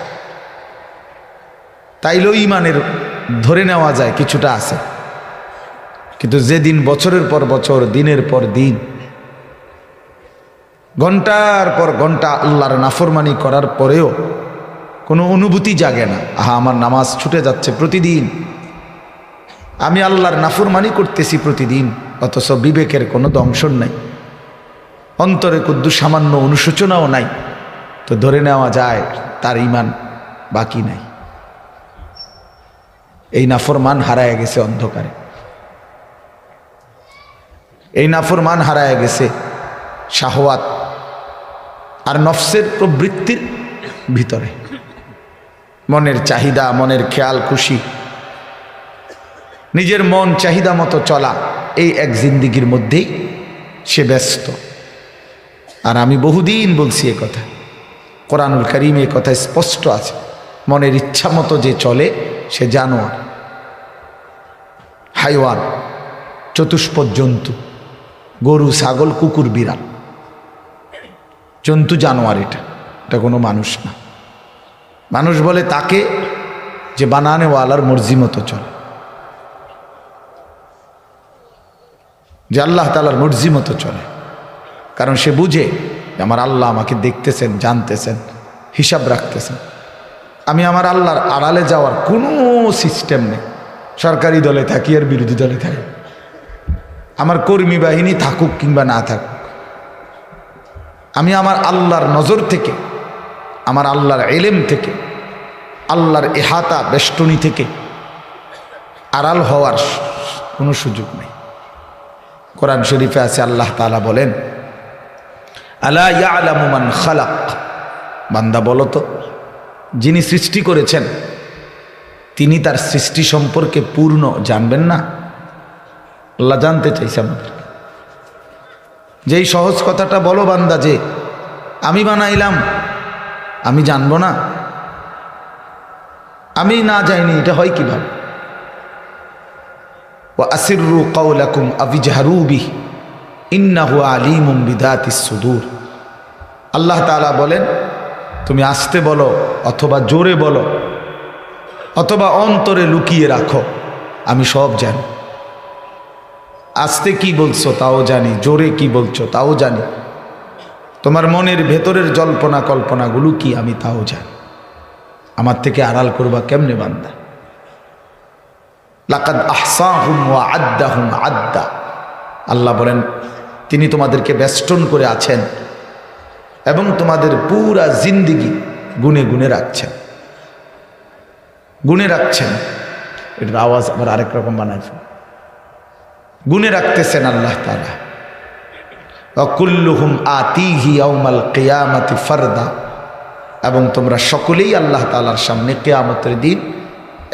[SPEAKER 1] তাইলেও ইমানের ধরে নেওয়া যায় কিছুটা আছে। কিন্তু যেদিন বছরের পর বছর, দিনের পর দিন, ঘন্টার পর ঘন্টা আল্লাহর নাফরমানি করার পরেও কোনো অনুভূতি জাগে না, আহা আমার নামাজ ছুটে যাচ্ছে প্রতিদিন, আমি আল্লাহর নাফরমানি করতেছি প্রতিদিন, অথচ বিবেকের কোনো দংশন নাই, অন্তরে কুদ্দু সামান্য অনুশোচনাও নাই, তো ধরে নেওয়া যায় তার ঈমান বাকি নাই। এই নাফরমান হারায় গেছে অন্ধকারে, এই নাফরমান হারায় গেছে শাহওয়াত আর নফসের প্রবৃত্তির ভিতরে, মনের চাহিদা, মনের খেয়াল খুশি, নিজের মন চাহিদা মতো চলা, এই এক জিন্দিগির মধ্যেই সে ব্যস্ত। আর আমি বহুদিন বলছি এ কথা, কোরআনুল কারীমে এ কথা স্পষ্ট আছে, মনের ইচ্ছা মতো যে চলে সে জানোয়ার, হাইওয়ান, চতুষ্পদ জন্তু, গরু, ছাগল, কুকুর, বিড়াল, জন্তু, জানোয়ার। এটা কোনো মানুষ না। মানুষ বলে তাকে যে বানানেওয়ালার মর্জি মতো চলে, যে আল্লাহ তাআলার মর্জি মতো চলে, কারণ সে বুঝে আমার আল্লাহ আমাকে দেখতেছেন, জানতেছেন, হিসাব রাখতেছেন। আমি আমার আল্লাহর আড়ালে যাওয়ার কোনো সিস্টেম নেই, সরকারি দলে থাকি আর বিরোধী দলে থাকি, আমার কর্মী বাহিনী থাকুক কিংবা না থাকুক, আমি আমার আল্লাহর নজর থেকে, আমার আল্লাহর ইলম থেকে, আল্লাহর ইহাতা বেষ্টনী থেকে আড়াল হওয়ার কোনো সুযোগ নেই। কোরআন শরীফে আছে, আল্লাহ তাআলা বলেন, আলা ইয়ালামু মান খালাক, বান্দা বলো তো, যিনি সৃষ্টি করেছেন তিনি তার সৃষ্টি সম্পর্কে পূর্ণ জানবেন না? আল্লাহ জানতে চাইছে আমাদের। যেই সহজ কথাটা বলো বান্দা, যে আমি বানাইলাম, আমি জানবো না? আমি না যাইনি, এটা হয় কিভাবে? ওয়া আসিররু কাওলাকুম আবিজহারু বিহি ইন্নাহু আলিমুম বিদাতিস সুদূর। আল্লাহ তাআলা বলেন, তুমি আস্তে বলো অথবা জোরে বলো অথবা অন্তরে লুকিয়ে রাখো, আমি সব জানি। আস্তে কি বলছো তাও জানি, জোরে কি বলছো তাও জানি, তোমার মনের ভেতরের জল্পনা কল্পনাগুলো কি আমি তাও জানি। আমার থেকে আড়াল করবা কেমনে বান্দা? লাকাদ আহসাহুম ওয়া আদ্দাহুম আদ্দা। আল্লাহ বলেন, তিনি তোমাদেরকে বেষ্টন করে আছেন এবং তোমাদের পুরা জিন্দিগি গুনে গুনে রাখছেন, গুনে রাখছেন। এটার আওয়াজ আবার আরেক রকম বানাইছে, গুনে রাখতেছেন আল্লাহ তাআলা। ওয়া কুল্লুহুম আতিহি ইয়াউমাল কিয়ামাতি ফারদা। এবং তোমরা সকলেই আল্লাহ তাআলার সামনে কিয়ামতের দিন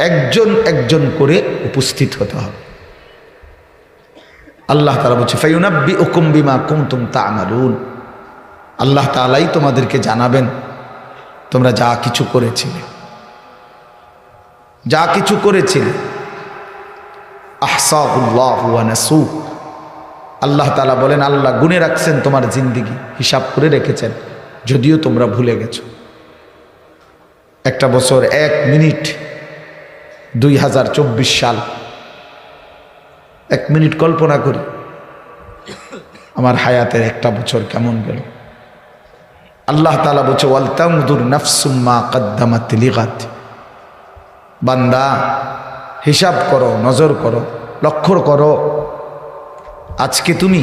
[SPEAKER 1] একজন একজন করে উপস্থিত হতে হবে। আল্লাহ তাআলা বলছে, ফায়ুনাব্বিউকুম বিমা কুনতুম তা'মালুন। আল্লাহ তাআলাই তোমাদেরকে জানাবেন তোমরা যা কিছু করেছিলে, যা কিছু করেছিলে। আহসাহুল্লাহু ওয়া নাসু। আল্লাহ তাআলা বলেন, আল্লাহ গুনে রাখছেন তোমার জিন্দেগি, হিসাব করে রেখেছেন, যদিও তোমরা ভুলে গেছো। একটা বছর 1 মিনিট, 2024 সাল। 1 মিনিট কল্পনা করি আমার হায়াতের একটা বছর কেমন গেল। আল্লাহ তাআলা বলছে, ওয়াল তানজুর নাফসুম মা কদ্দামাত লিগাদ। বান্দা হিসাব করো, নজর করো, লক্ষ্য করো, আজকে তুমি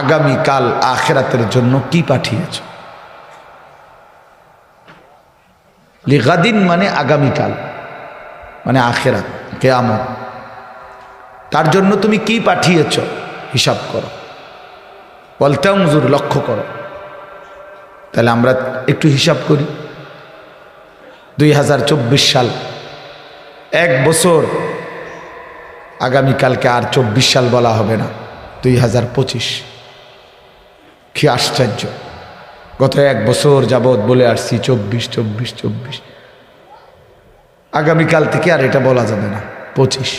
[SPEAKER 1] আগামীকাল আখিরাতের জন্য কি পাঠিয়েছ। লিগাদিন মানে আগামীকাল, মানে আখিরাত, কিয়ামত। তার জন্য তুমি কি পাঠিয়েছ হিসাব করো। ওয়াল তানজুর, লক্ষ্য করো। তাহলে আমরা একটু হিসাব করি। 2024 সাল, 1 বছর, আগামীকালকে আর 24 সাল বলা হবে না, 2025। কি আশ্চর্য! গত 1 বছর যাবৎ বলে আসছি 24 24 24, আগামীকাল থেকে আর এটা বলা যাবে না, 25।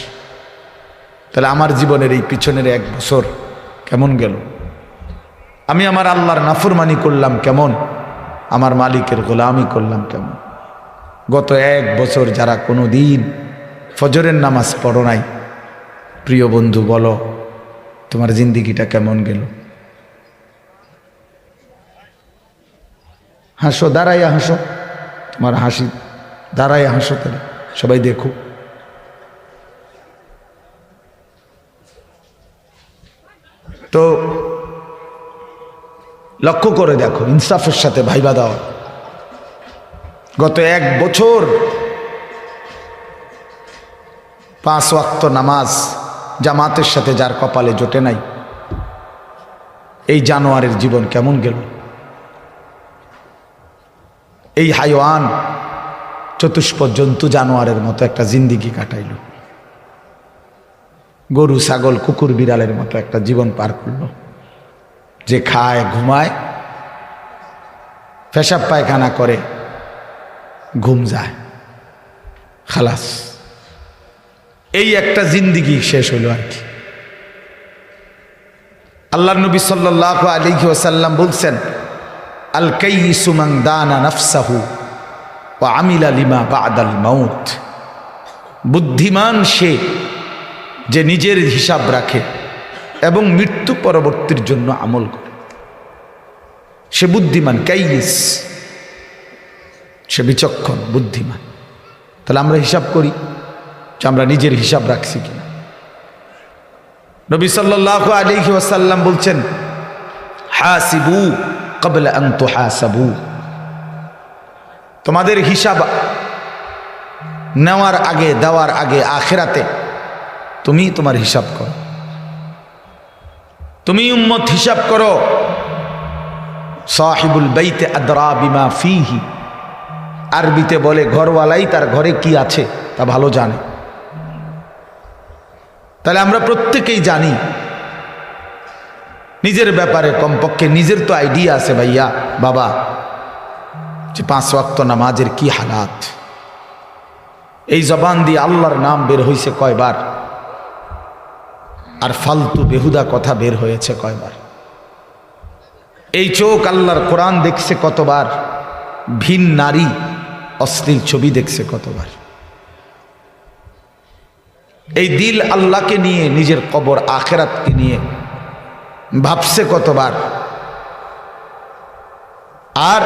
[SPEAKER 1] তাহলে আমার জীবনের এই পিছনের 1 বছর কেমন গেল? আমি আমার আল্লাহর নাফরমানি করলাম কেমন, আমার মালিকের গোলামি করলাম কেমন? গত 1 বছর যারা কোনো দিন ফজরের নামাজ পড়ো নাই, প্রিয় বন্ধু বলো তোমার জিন্দিগিটা কেমন গেল? হাসো, দাঁড়াইয়া হাসো, তোমার হাসি দাঁড়াইয়া হাসো, তাহলে সবাই দেখো। তো লক্ষ্য করে দেখো, ইনসাফের সাথে ভাইবা দাও। গত 1 বছর 5 ওয়াক্ত নামাজ জামাতের সাথে যার কপালে জোটে নাই, এই জানোয়ারের জীবন কেমন গেল? এই হাইওয়ান, চতুষ্পদ জন্তু জানোয়ারের মতো একটা জিন্দিগি কাটাইল, গরু ছাগল কুকুর বিড়ালের মতো একটা জীবন পার করলো, যে খায় ঘুমায়, পেশাব পায়খানা করে, ঘুম যায়, খালাস। এই একটা জিন্দিগি শেষ হইল আর কি। আল্লাহর নবী সাল্লাল্লাহু আলাইহি ওয়াসাল্লাম বলছেন, আল কাইয়িসু মান দানা নাফসাহু ওয়া আমিলা লিমা বা'দাল মাউত। বুদ্ধিমান সে যে নিজের হিসাব রাখে এবং মৃত্যু পরবর্তীর জন্য আমল করে, সে বুদ্ধিমান। কাইয়িস, সে বিচক্ষণ, বুদ্ধিমান। তাহলে আমরা হিসাব করি যে আমরা নিজের হিসাব রাখছি কিনা। নবী সাল্লাল্লাহু আলাইহি ওয়াসাল্লাম বলছেন, হাসিবু ক্বাবলা আন তুহাসাবু। তোমাদের হিসাব নেওয়ার আগে, দেওয়ার আগে আখিরাতে তুমি তোমার হিসাব করো। তুমি উম্মত হিসাব করো, সাহিবুল বাইতে আদরা বিমা ফিহি, আরবিতে বলে ঘরওয়ালাই তার ঘরে কি আছে তা ভালো জানে। তাহলে আমরা প্রত্যেকেই জানি নিজের ব্যাপারে, কমপক্ষে নিজের তো আইডিয়া আছে ভাইয়া বাবা, যে 5 ওয়াক্ত নামাজের কি হালাত। এই জবান দিয়ে আল্লাহর নাম বের হয়েছে কয়বার, আর ফালতু বেহুদা কথা বের হয়েছে কয়বার। এই চোখ আল্লাহর কোরআন দেখছে কতবার, ভিন নারী অশ্লীল ছবি দেখছে কতবার। এই দিল আল্লাহকে নিয়ে, নিজের কবর আখেরাতকে নিয়ে ভাবছে কতবার। আর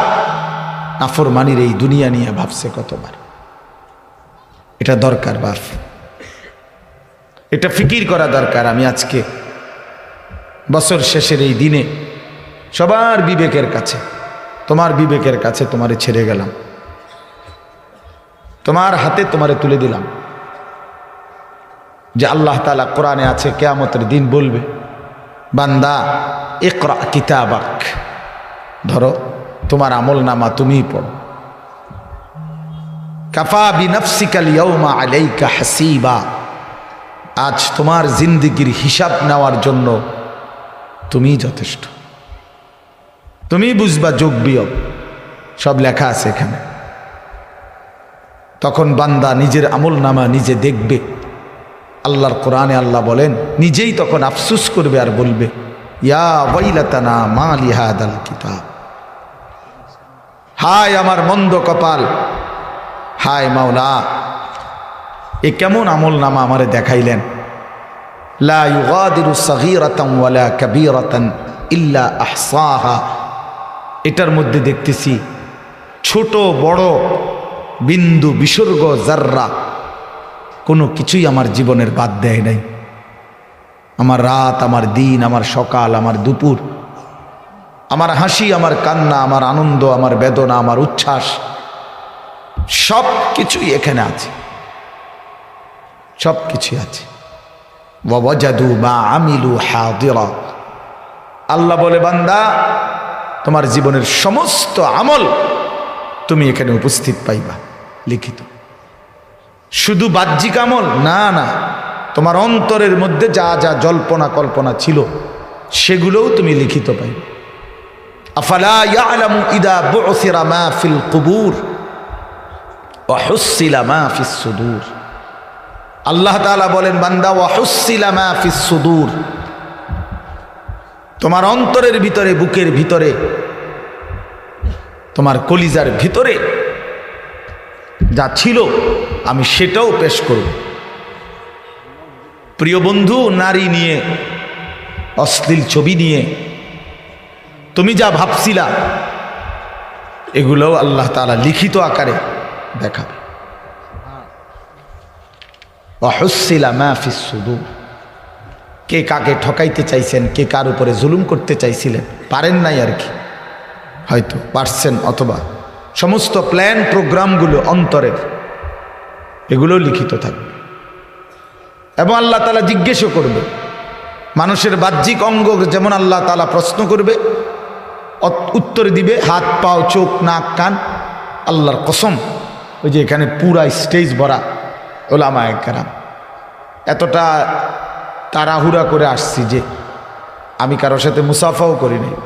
[SPEAKER 1] নাফরমানির এই দুনিয়া নিয়ে ভাবছে কতবার। এটা দরকার বাপ, এটা ফিকির করা দরকার। আমি আজকে বছর শেষের এই দিনে সবার বিবেকের কাছে, তোমার বিবেকের কাছে তোমারে ছেড়ে গেলাম, তোমার হাতে তোমারে তুলে দিলাম, যে আল্লাহ তাআলা কোরআনে আছে কিয়ামতের দিন বলবে, বান্দা ইকরা কিতাবাক, ধরো তোমার আমল নামা তুমিই পড়ো। কাফা বিনফসিকাল ইয়াউমা আলাইকা হাসিবা, আজ তোমার জিন্দেগির হিসাব নেওয়ার জন্য তুমিই যথেষ্ট। তুমি বুঝবা যোগ বিয়োগ সব লেখা আছে এখানে। তখন বান্দা নিজের আমল নামা নিজে দেখবে। আল্লাহর কোরআনে আল্লাহ বলেন, নিজেই তখন আফসুস করবে আর বলবে, ইয়া ওয়াইলাতানা মা লিহাদাল কিতাব, হায় আমার মন্দ কপাল, হায় মাওলা এ কেমন আমল নামা আমারে দেখাইলেন। লা ইউগাদিরু সাগীরাতান ওয়ালা কাবীরাতান ইল্লা আহসাহা, এটার মধ্যে দেখতেছি ছোট বড় বিন্দু বিসর্গ জাররা কোনো কিছুই আমার জীবনের বাদ দেয় নাই। আমার রাত, আমার দিন, আমার সকাল, আমার দুপুর, আমার হাসি, আমার কান্না, আমার আনন্দ, আমার বেদনা, আমার উচ্ছ্বাস, সব কিছুই এখানে আছে, সব কিছুই আছে। ওয়াজাদু মা আমিলু হাদিরা, আল্লাহ বলে বান্দা তোমার জীবনের সমস্ত আমল তুমি এখানে উপস্থিত পাইবা লিখিত। শুধু বাহ্যিক আমল না, না, তোমার অন্তরের মধ্যে যা যা জল্পনা কল্পনা ছিল সেগুলোও তুমি লিখিত পাইবে। আফালা ইয়ালামু ইদা বুসিরা মা ফিল কুবুর ওয়া হুসিলা মা ফিস সুদূর, আল্লাহ তাআলা বলেন বান্দা ওয়া হুসিলা মা ফিস সুদূর, তোমার অন্তরের ভিতরে, বুকের ভিতরে, তোমার কলিজার ভিতরে যা ছিল আমি সেটাও পেশ করব। প্রিয় বন্ধু, নারী নিয়ে, অশ্লীল ছবি নিয়ে তুমি যা ভাবছিলা এগুলোও আল্লাহ তাআলা লিখিত আকারে দেখাবে। ওয়াহুসিলা মা ফিস সুদূর, কে কাকে ঠকাইতে চাইছেন, কে কার উপরে জুলুম করতে চাইছিলেন, পারেন নাই আর কি, হয়তো পারছেন, অথবা সমস্ত প্ল্যান প্রোগ্রামগুলো অন্তরের, এগুলো লিখিত থাকবে। এবং আল্লাহ তাআলা জিজ্ঞেসও করবে। মানুষের বাহ্যিক অঙ্গ যেমন আল্লাহ তাআলা প্রশ্ন করবে, উত্তর দিবে হাত, পাও, চোখ, নাক, কান। আল্লাহর কসম, ওই যে এখানে পুরা স্টেজ ভরা ওলামায়ে কেরাম, এতটা তাড়াহুড়া করে আসছি যে আমি কারোর সাথে মুসাফাও করি নাই,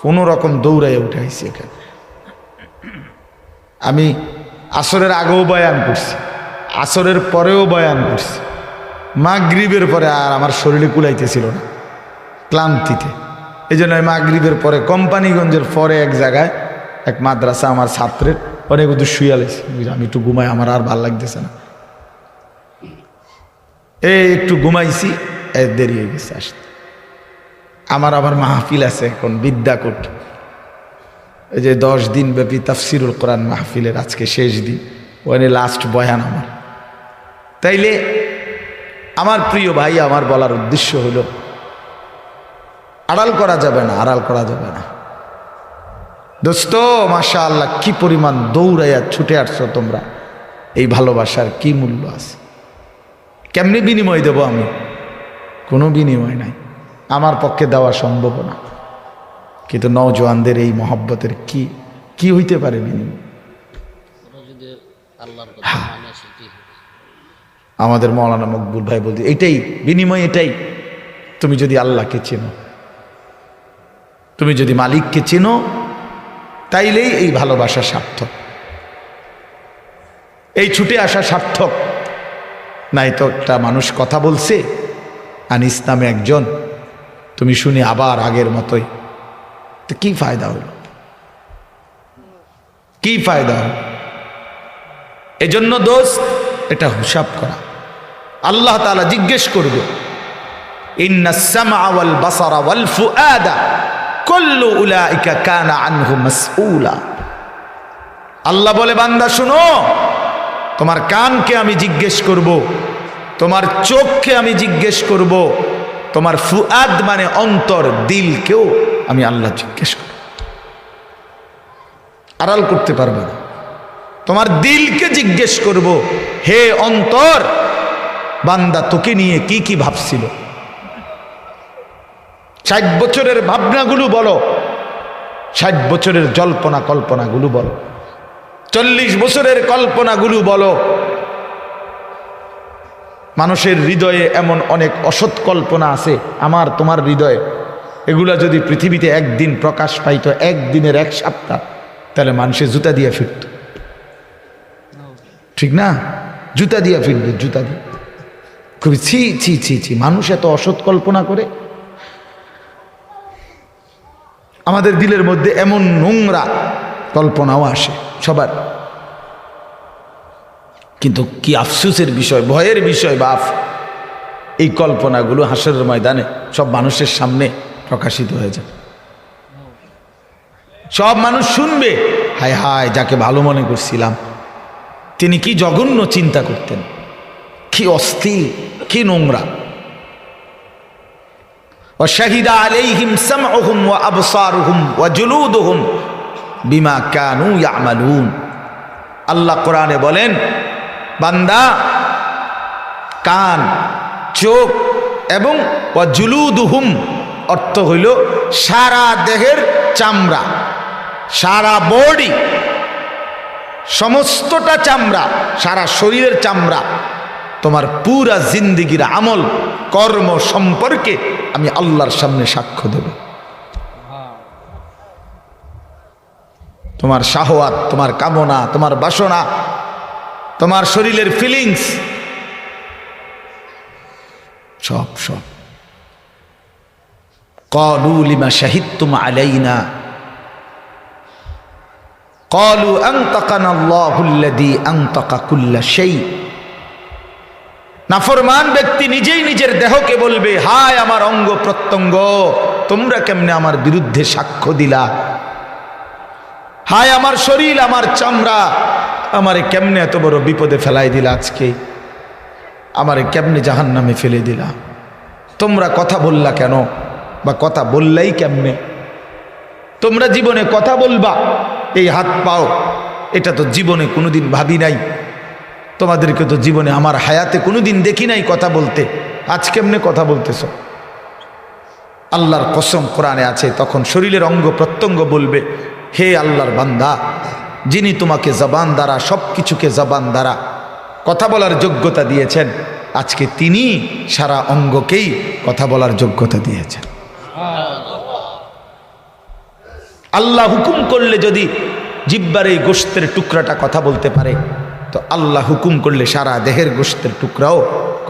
[SPEAKER 1] কোনো রকম দৌড়াইয়া উঠে আইছি এখানে। আমি আসরের আগেও বয়ান করছি, আসরের পরেও বয়ান করছি, মাগরিবের পরে আর আমার শরীরে কুলাইতেছিল না ক্লান্তিতে। এই জন্য মাগরিবের পরে কোম্পানিগঞ্জের পরে এক জায়গায় এক মাদ্রাসা আমার ছাত্রের অনেক দূর শুয়ে আলাইছি, আমি একটু ঘুমাই, আমার আর ভাল লাগতেছে না, একটু ঘুমাইছি, দেরি হয়ে গেছে আসতে। আমার আবার মাহফিল আছে এখন বিদ্যাকূট, এই যে 10 দিন ব্যাপী তাফসিরুল কোরআন মাহফিলের আজকে শেষ দিন, ওখানে লাস্ট বয়ান আমার। তাইলে আমার প্রিয় ভাই, আমার বলার উদ্দেশ্য হলো আড়াল করা যাবে না, আড়াল করা যাবে না। দোস্ত মাশাআল্লাহ, কি পরিমাণ দৌড়াইয়া ছুটে আসছো তোমরা, এই ভালোবাসার কি মূল্য আছে? কেমনি বিনিময় দেব আমি? কোনো বিনিময় নাই, আমার পক্ষে দেওয়া সম্ভব না। কিন্তু নওজোয়ানদের এই মহব্বতের কি কি হইতে পারে বিনিময়? আমাদের মৌলানা মকবুল ভাই বলতে এটাই বিনিময়, এটাই। তুমি যদি আল্লাহকে চেনো, তুমি যদি মালিককে চেনো, তাইলেই এই ভালোবাসা সার্থক, এই ছুটে আসা সার্থক। নাই তো একটা মানুষ কথা বলছে আনিস নামে একজন, তুমি শুনি আবার আগের মতোই, তো কি ফায়দা হলো? কি ফায়দা হলো? এজন্য দোস্ত, এটা হিসাব করা। আল্লাহ তাআলা জিজ্ঞেস করবে, ইন্নাস সামআ ওয়াল বাসারা ওয়াল ফুআদা কুল্লু উলাইকা কানা আনহু মাসউলা। আল্লাহ বলে, বান্দা শুনো, তোমার কানকে আমি জিজ্ঞেস করব, তোমার চোখকে আমি জিজ্ঞেস করব, তোমার ফুআদ মানে অন্তর, দিলকেও আমি আল্লাহ জিজ্ঞেস করব। আড়াল করতে পারবে না। তোমার দিলকে জিজ্ঞেস করব, হে অন্তর, বান্দা তোকে নিয়ে কি কি ভাবছিল? 60 বছরের ভাবনাগুলো বলো, 60 বছরের জল্পনা কল্পনাগুলো বলো, 40 বছরের কল্পনাগুলো বলো। মানুষের হৃদয়ে এমন অনেক অসৎ কল্পনা আছে, আমার তোমার হৃদয়ে। এগুলা যদি পৃথিবীতে একদিন প্রকাশ পাইত, একদিনের 1 সপ্তাহ, তাহলে মানুষের জুতা দিয়ে ফিরত। ঠিক না? জুতা দিয়ে ফিরবে, জুতা দিয়ে। খুবই ছি ছি ছি ছি, মানুষ এত অসৎ কল্পনা করে। আমাদের দিলের মধ্যে এমন নোংরা কল্পনাও আসে সবার। কিন্তু কি আফসোসের বিষয়, ভয়ের বিষয় বাপ, এই কল্পনাগুলো হাসরের ময়দানে সব মানুষের সামনে প্রকাশিত হয়ে যায়। সব মানুষ শুনবে, হায় হায়, যাকে ভালো মনে করছিলাম তিনি কি জঘন্য চিন্তা করতেন, কি অস্থির, কি নোংরা। وشهد عليهم سمعهم وأبصارهم وجلودهم بما كانوا يعملون। আল্লাহ কোরআনে বলেন, বান্দা কান, চোখ এবং ওয়াজুলুদুহুম অর্থ হইল সারা দেহের চামড়া, সারা বডি, সমস্তটা চামড়া, সারা শরীরের চামড়া, তোমার পুরা জিন্দিগির আমল কর্ম সম্পর্কে আমি আল্লাহর সামনে সাক্ষ্য দেব। তোমার শাহওয়াত, তোমার কামনা, তোমার বাসনা, তোমার শরীরের ফিলিংস, সব সব। ক্বালু লিমা শাহিদতুম আলাইনা ক্বালু আনতাকানা আল্লাহুল্লাযী আনতাকা কুল্লা শাই। নাফরমান ব্যক্তি নিজেই নিজের দেহকে বলবে, হায় আমার অঙ্গ প্রত্যঙ্গ, তোমরা কেমনে আমার বিরুদ্ধে সাক্ষ্য দিলা? হায় আমার শরীর, আমার চামড়া, আমারে কেমনে এত বড় বিপদে ফেলাই দিলা? আজকে আমারে কেমনে জাহান্নামে ফেলে দিলা? তোমরা কথা বললা কেন, বা কথা বললাই কেমনে? তোমরা জীবনে কথা বলবা, এই হাত পাও, এটা তো জীবনে কোনোদিন ভাবি নাই। তোমাদেরকে তো জীবনে আমার হায়াতে কোনোদিন দেখি নাই কথা বলতে, আজ কেমনে কথা বলতেছ? আল্লাহর কসম কোরআনে আছে, তখন শরীরের অঙ্গ প্রত্যঙ্গ বলবে, হে আল্লাহর বান্দা, যিনি তোমাকে জবান দ্বারা, সব কিছুকে জবান দ্বারা কথা বলার যোগ্যতা দিয়েছেন, আজকে তিনি সারা অঙ্গকেই কথা বলার যোগ্যতা দিয়েছেন। আল্লাহ হুকুম করলে যদি জিহ্বার এই গোশতের টুকরাটা কথা বলতে পারে, তো আল্লাহ হুকুম করলে সারা দেহের গোশতের টুকরাও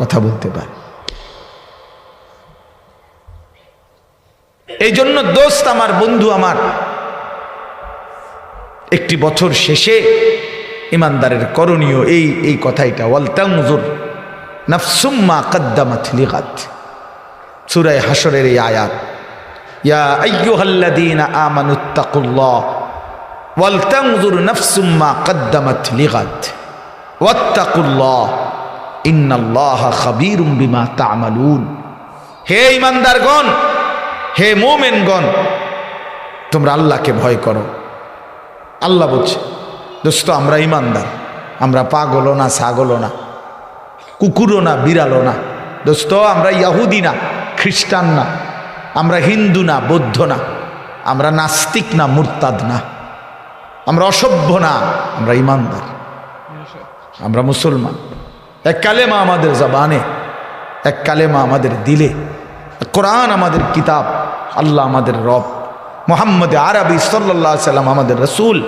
[SPEAKER 1] কথা বলতে পারে। এই জন্য দোস্ত আমার, বন্ধু আমার, একটি বছর শেষে ইমানদারের করণীয় এই কথাইটা, ওয়াল তানজুর নাফসুম মা কদ্দামাত লিগাদ। সূরা হাশরের এই আয়াত, ইয়া আইয়ুহাল্লাযীনা আমানুত্তাকুল্লাহ ওয়াল তানজুর নাফসুম মা কদ্দামাত লিগাদ ওয়াত্তাকুল্লাহ ইন্নাল্লাহা খাবীরুম বিমা তা'মালুন। হে ইমানদারগণ, হে মুমিনগণ, তোমরা আল্লাহকে ভয় করো। আল্লাহ বলছে, দোস্ত আমরা ইমানদার, আমরা পাগলও না, ছাগলও না, কুকুরও না, বিড়ালও না। দোস্ত আমরা ইহুদি না, খ্রিস্টান না, আমরা হিন্দু না, বৌদ্ধ না, আমরা নাস্তিক না, মুরতাদ না, আমরা অসভ্য না, আমরা ইমানদার, আমরা মুসলমান। এক কালেমা আমাদের জবানে, এক কালেমা আমাদের দিলে, কোরআন আমাদের কিতাব, আল্লাহ আমাদের রব, মুহাম্মদ আরবি সাল্লাল্লাহু আলাইহি সাল্লাম আমাদের রসুল,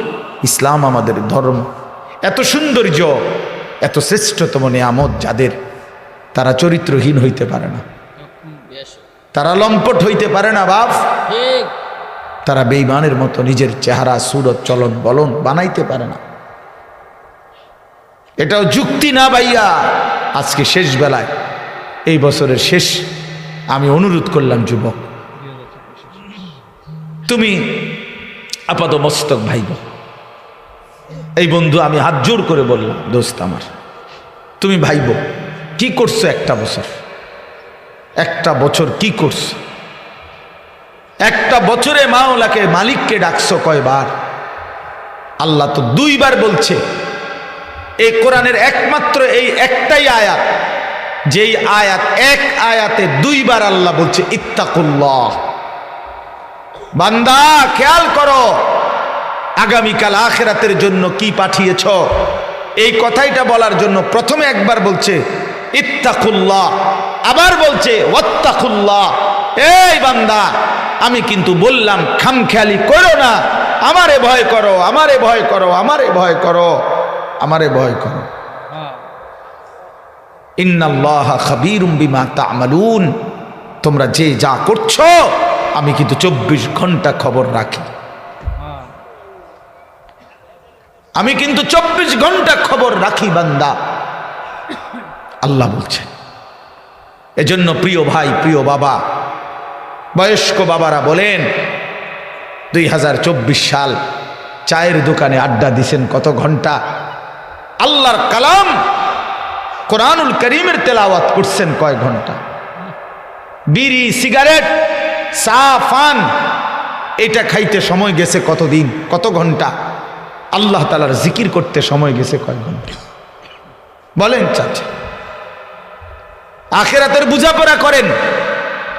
[SPEAKER 1] ইসলাম আমাদের ধর্ম। এত সৌন্দর্য, এত শ্রেষ্ঠতম নিয়ামত যাদের, তারা চরিত্রহীন হইতে পারে না, তারা লম্পট হইতে পারে না বাপ, তারা বেঈমানের মতো নিজের চেহারা সুরত চলন বলন বানাইতে পারে না। এটাও যুক্তি না ভাইয়া। আজকে শেষ বেলায়, এই বছরের শেষ, আমি অনুরোধ করলাম যুবক, তুমি আপাত মস্তক ভাইব। এই বন্ধু আমি হাত জোর করে বললাম, দোস্ত আমার, তুমি ভাইব কি করছো একটা বছর কি করছো? একটা বছরে মাওলাকে, মালিককে ডাকছো কয়বার? আল্লাহ তো 2 বার বলছে। এই কোরআনের একমাত্র এই একটাই আয়াত, যেই আয়াত, এক আয়াতে 2 বার আল্লাহ বলছে ইত্তাকুল্লাহ। বান্দা খেয়াল করো, আগামীকাল আখিরাতের জন্য কি পাঠিয়েছ, এই কথাইটা বলার জন্য প্রথমে একবার বলছে ইত্তাকুল্লাহ, আবার বলছে ওয়াত্তাকুল্লাহ। এই বান্দা, আমি কিন্তু বললাম খামখেয়ালি করো না, আমারে ভয় করো, আমারে ভয় করো, আমারে ভয় করো, আমারে ভয় করো। ইন্নাল্লাহা খাবীরুম বিমা তা'মালুন, তোমরা যে যা করছো আমি কিন্তু 24 ঘন্টা খবর রাখি, আমি কিন্তু 24 ঘন্টা খবর রাখি বান্দা, আল্লাহ বলছেন। এজন্য প্রিয় ভাই, প্রিয় বাবা, বয়স্ক বাবারা বলেন, 2024 সাল, চায়ের দোকানে আড্ডা দিছেন কত ঘন্টা, আল্লাহর কালাম কোরআনুল করিমের তেলাওয়াত করছেন কয় ঘন্টা, বিড়ি সিগারেট চা পান এটা খাইতে সময় গেছে কতদিন, কত ঘন্টা, আল্লাহ তাআলার জিকির করতে সময় গেছে কয় ঘন্টা? বলেন চাচা। আখিরাতের বুঝাপড়া করেন,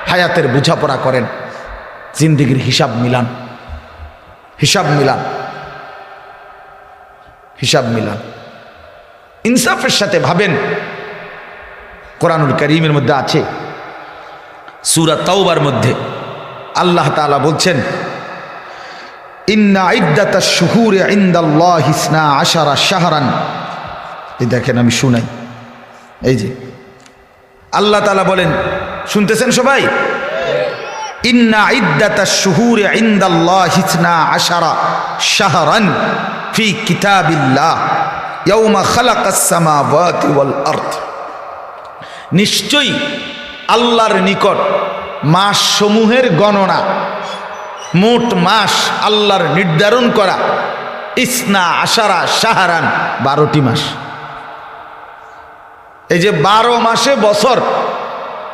[SPEAKER 1] হায়াতের বুঝাপড়া করেন, জিন্দেগির হিসাব মিলান, হিসাব মিলান, হিসাব মিলান, ইনসাফের সাথে ভাবেন। কোরআনুল কারীমের মধ্যে আছে, সূরা তাওবার মধ্যে আল্লাহ তাআলা বলছেন, ইন্না ইদ্দাতাশ শুহুরি ইনদাল্লাহি 12 শাহরান। এই দেখেন, আমি শুনাই, এই যে আল্লাহ তাআলা বলেন, শুনতেছেন সবাই? ইন্না ইদ্দাতাশ শুহুরি ইনদাল্লাহি 12 শাহরান ফি কিতাবিল্লাহ ইয়াউমা খালাকাস সামাওয়াতি ওয়াল আরদ। নিশ্চয়ই আল্লাহর নিকট মাস সমূহের গণনা, মোট মাস আল্লাহর নির্ধারণ করা 12 শাহরান, 12টি মাস। এই যে 12 মাসে বছর,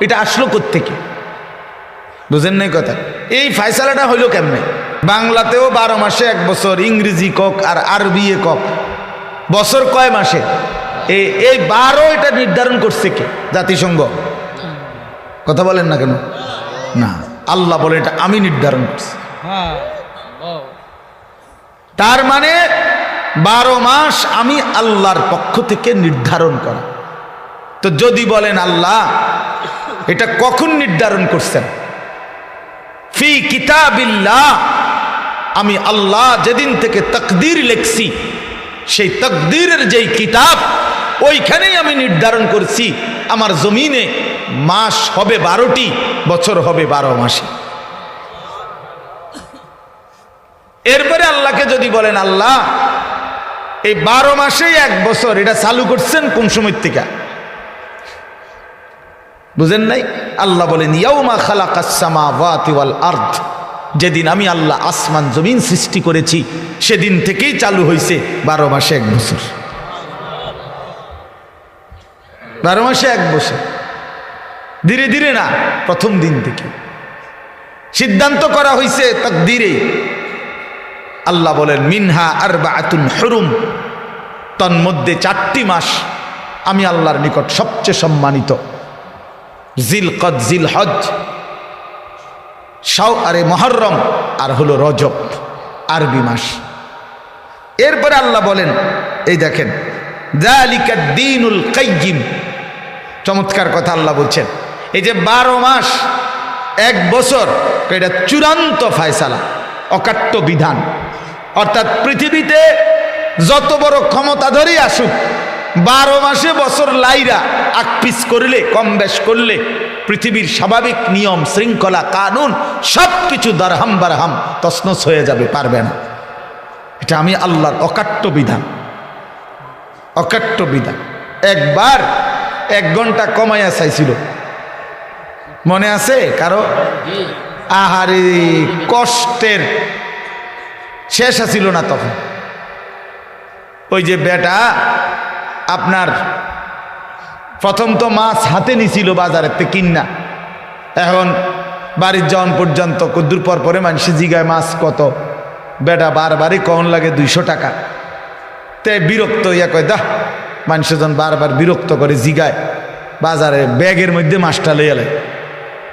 [SPEAKER 1] এটা আসলো কোত্থেকে? বুঝেন নাই কথা? এই ফায়সালাটা হইল কেমনে? বাংলাতেও 12 মাসে 1 বছর, ইংরেজি কক আর আরবি কক, বছর কয় মাসে? এই 12 এটা নির্ধারণ করছে কে? জাতিসংঘ? কথা বলেন না কেন? না, আল্লাহ বলে এটা আমি নির্ধারণ করছি। তার মানে 12 মাস আমি আল্লাহর পক্ষ থেকে নির্ধারণ করা। তো যদি বলেন আল্লাহ এটা কখন নির্ধারণ করছেন? ফি কিতাবিল্লাহ, আমি আল্লাহ যেদিন থেকে তাকদীর লিখছি, সেই তাকদীরের যেই কিতাব, ওইখানেই আমি নির্ধারণ করছি আমার জমিনে মাস হবে 12টি, বছর হবে 12 মাসে। এরপরে আল্লাহকে যদি বলেন আল্লাহ এই 12 মাসেই 1 বছর, এটা চালু করছেন কোন সময় থেকে? বুঝেন নাই? আল্লাহ বলেন ইয়াউমা খালাকাস সামাওয়াতি ওয়াল আরদ, যেদিন আমি আল্লাহ আসমান জমিন সৃষ্টি করেছি সেদিন থেকেই চালু হয়েছে 12 মাসে 1 বছর। 12 মাসে 1 বছর, ধীরে ধীরে না, প্রথম দিন থেকে সিদ্ধান্ত করা হয়েছে তাকদীরে। আল্লাহ বলেন মিনহা আরবাআতুন হুরুম, তন্মধ্যে 4টি মাস আমি আল্লাহর নিকট সবচেয়ে সম্মানিত। জিলকদ, জিলহজ, মুহররম আর হলো রজব, আরবি মাস। এরপরে আল্লাহ বলেন, এই দেখেন, যালিকা দ্বীনুল কাইয়্যিম, চমৎকার কথা আল্লাহ বলছেন। এই যে 12 মাস 1 বছর, এটা চূড়ান্ত ফয়সালা, অকাট্য বিধান। অর্থাৎ পৃথিবীতে যত বড় ক্ষমতাধরী আসুক, 12 মাসে বছর লাইরা আকপিস করলে, কম বেশ করলে, পৃথিবীর স্বাভাবিক নিয়ম শৃঙ্খলা কানুন সব কিছু দারহাম বারহাম তছনছ হয়ে যাবে, পারবে না। এটা আমি আল্লাহর অকাট্য বিধান, অকাট্য বিধান। একবার 1 ঘন্টা কমাইয়া চাইছিল, মনে আছে কারো? আহারে কষ্টের শেষ আছিল না তখন। ওই যে বেটা আপনার প্রথম তো মাছ হাতে নিছিল বাজারের থেকে কিনা, এখন বাড়ির যাওয়ান পর্যন্ত কদ্দুর পর পরে মানুষে জিগায় মাছ কত, বেটা বারবারই কন লাগে 200 টাকা। তে বিরক্ত ইয়া কয়, দা মানুষজন বারবার বিরক্ত করে জিগায়, বাজারে ব্যাগের মধ্যে মাছটা লইয়া লাই।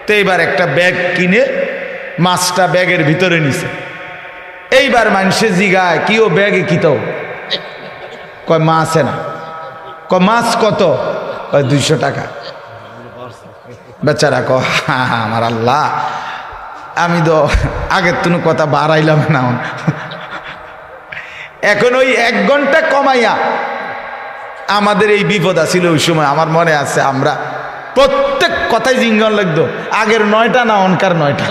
[SPEAKER 1] তো এইবার একটা ব্যাগ কিনে মাছটা ব্যাগের ভিতরে নিছে। এইবার মানুষে জিগায়, কি ও ব্যাগে কি তো? কয় মাছ না। কয় মাছ কত? কয় 200 টাকা। বেচারা কয়, হ্যাঁ আমার আল্লাহ, আমি তো আগের তুনু কথা বাড়াইলাম না। এখন ওই 1 ঘন্টা কমাইয়া আমাদের এই বিপদ আছিল ওই সময়। আমার মনে আছে, আমরা প্রত্যেক কথাই জিঙ্গন লাগতো, আগের 9টা না অনকার 9টা,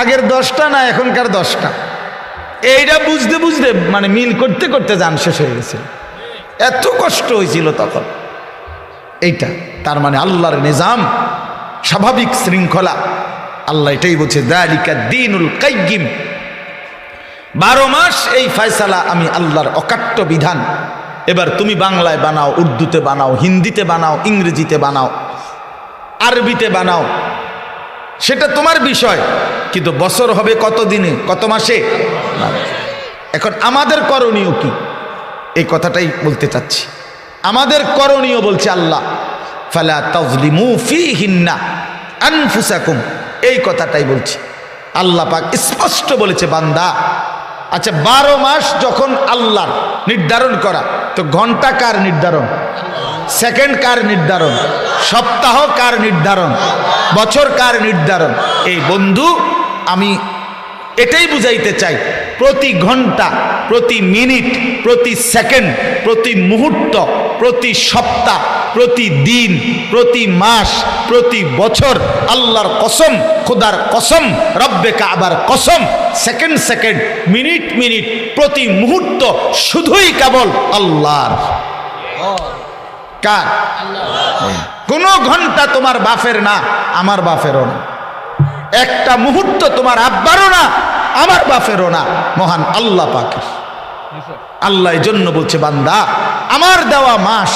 [SPEAKER 1] আগের 10টা না এখনকার 10টা। এইটা বুঝতে বুঝতে মানে মিল করতে করতে জান শেষ হয়ে গেছিল, এত কষ্ট হয়েছিল তখন। এইটা তার মানে আল্লাহর নিজাম, স্বাভাবিক শৃঙ্খলা। আল্লাহ এটাই বলছে, যালিকা দ্বীনুল কাইয়্যিম, 12 মাস এই ফয়সালা আমি আল্লাহর অকাট্য বিধান। এবার তুমি বাংলায় বানাও, উর্দুতে বানাও, হিন্দিতে বানাও, ইংরেজিতে বানাও, আরবিতে বানাও, সেটা তোমার বিষয়, কিন্তু বছর হবে কত দিনে, কত মাসে? এখন আমাদের করণীয় কি, এই কথাটাই বলতে চাচ্ছি। আমাদের করণীয় বলছে আল্লাহ, ফালা তাজলিমু ফীহিন্না আনফুসাকুম, এই কথাটাই বলছি। আল্লাহ পাক স্পষ্ট বলেছে, বান্দা, আচ্ছা 12 মাস যখন আল্লাহর নির্ধারণ করা, তো ঘন্টা কার নির্ধারণ? সেকেন্ড কার নির্ধারণ? সপ্তাহ কার নির্ধারণ? বছর কার নির্ধারণ? এই বন্ধু, আমি এটাই বুঝাইতে চাই, প্রতি ঘন্টা, প্রতি মিনিট, প্রতি সেকেন্ড, প্রতি মুহূর্ত, প্রতি সপ্তাহ, প্রতি দিন, প্রতি মাস, প্রতি বছর, আল্লাহর কসম, খুদার কসম, রব্বে কাবার কসম, সেকেন্ড সেকেন্ড, মিনিট মিনিট, প্রতি মুহূর্ত শুধুই কেবল আল্লাহর। কার? কোন ঘন্টা তোমার বাপের না, আমার বাপেরও না। একটা মুহূর্ত তোমার আব্বারও না, আমার বাপেরও না, মহান আল্লাহ পাকের। আল্লাহ এই জন্য বলছে, বান্দা, আমার দেওয়া মাস,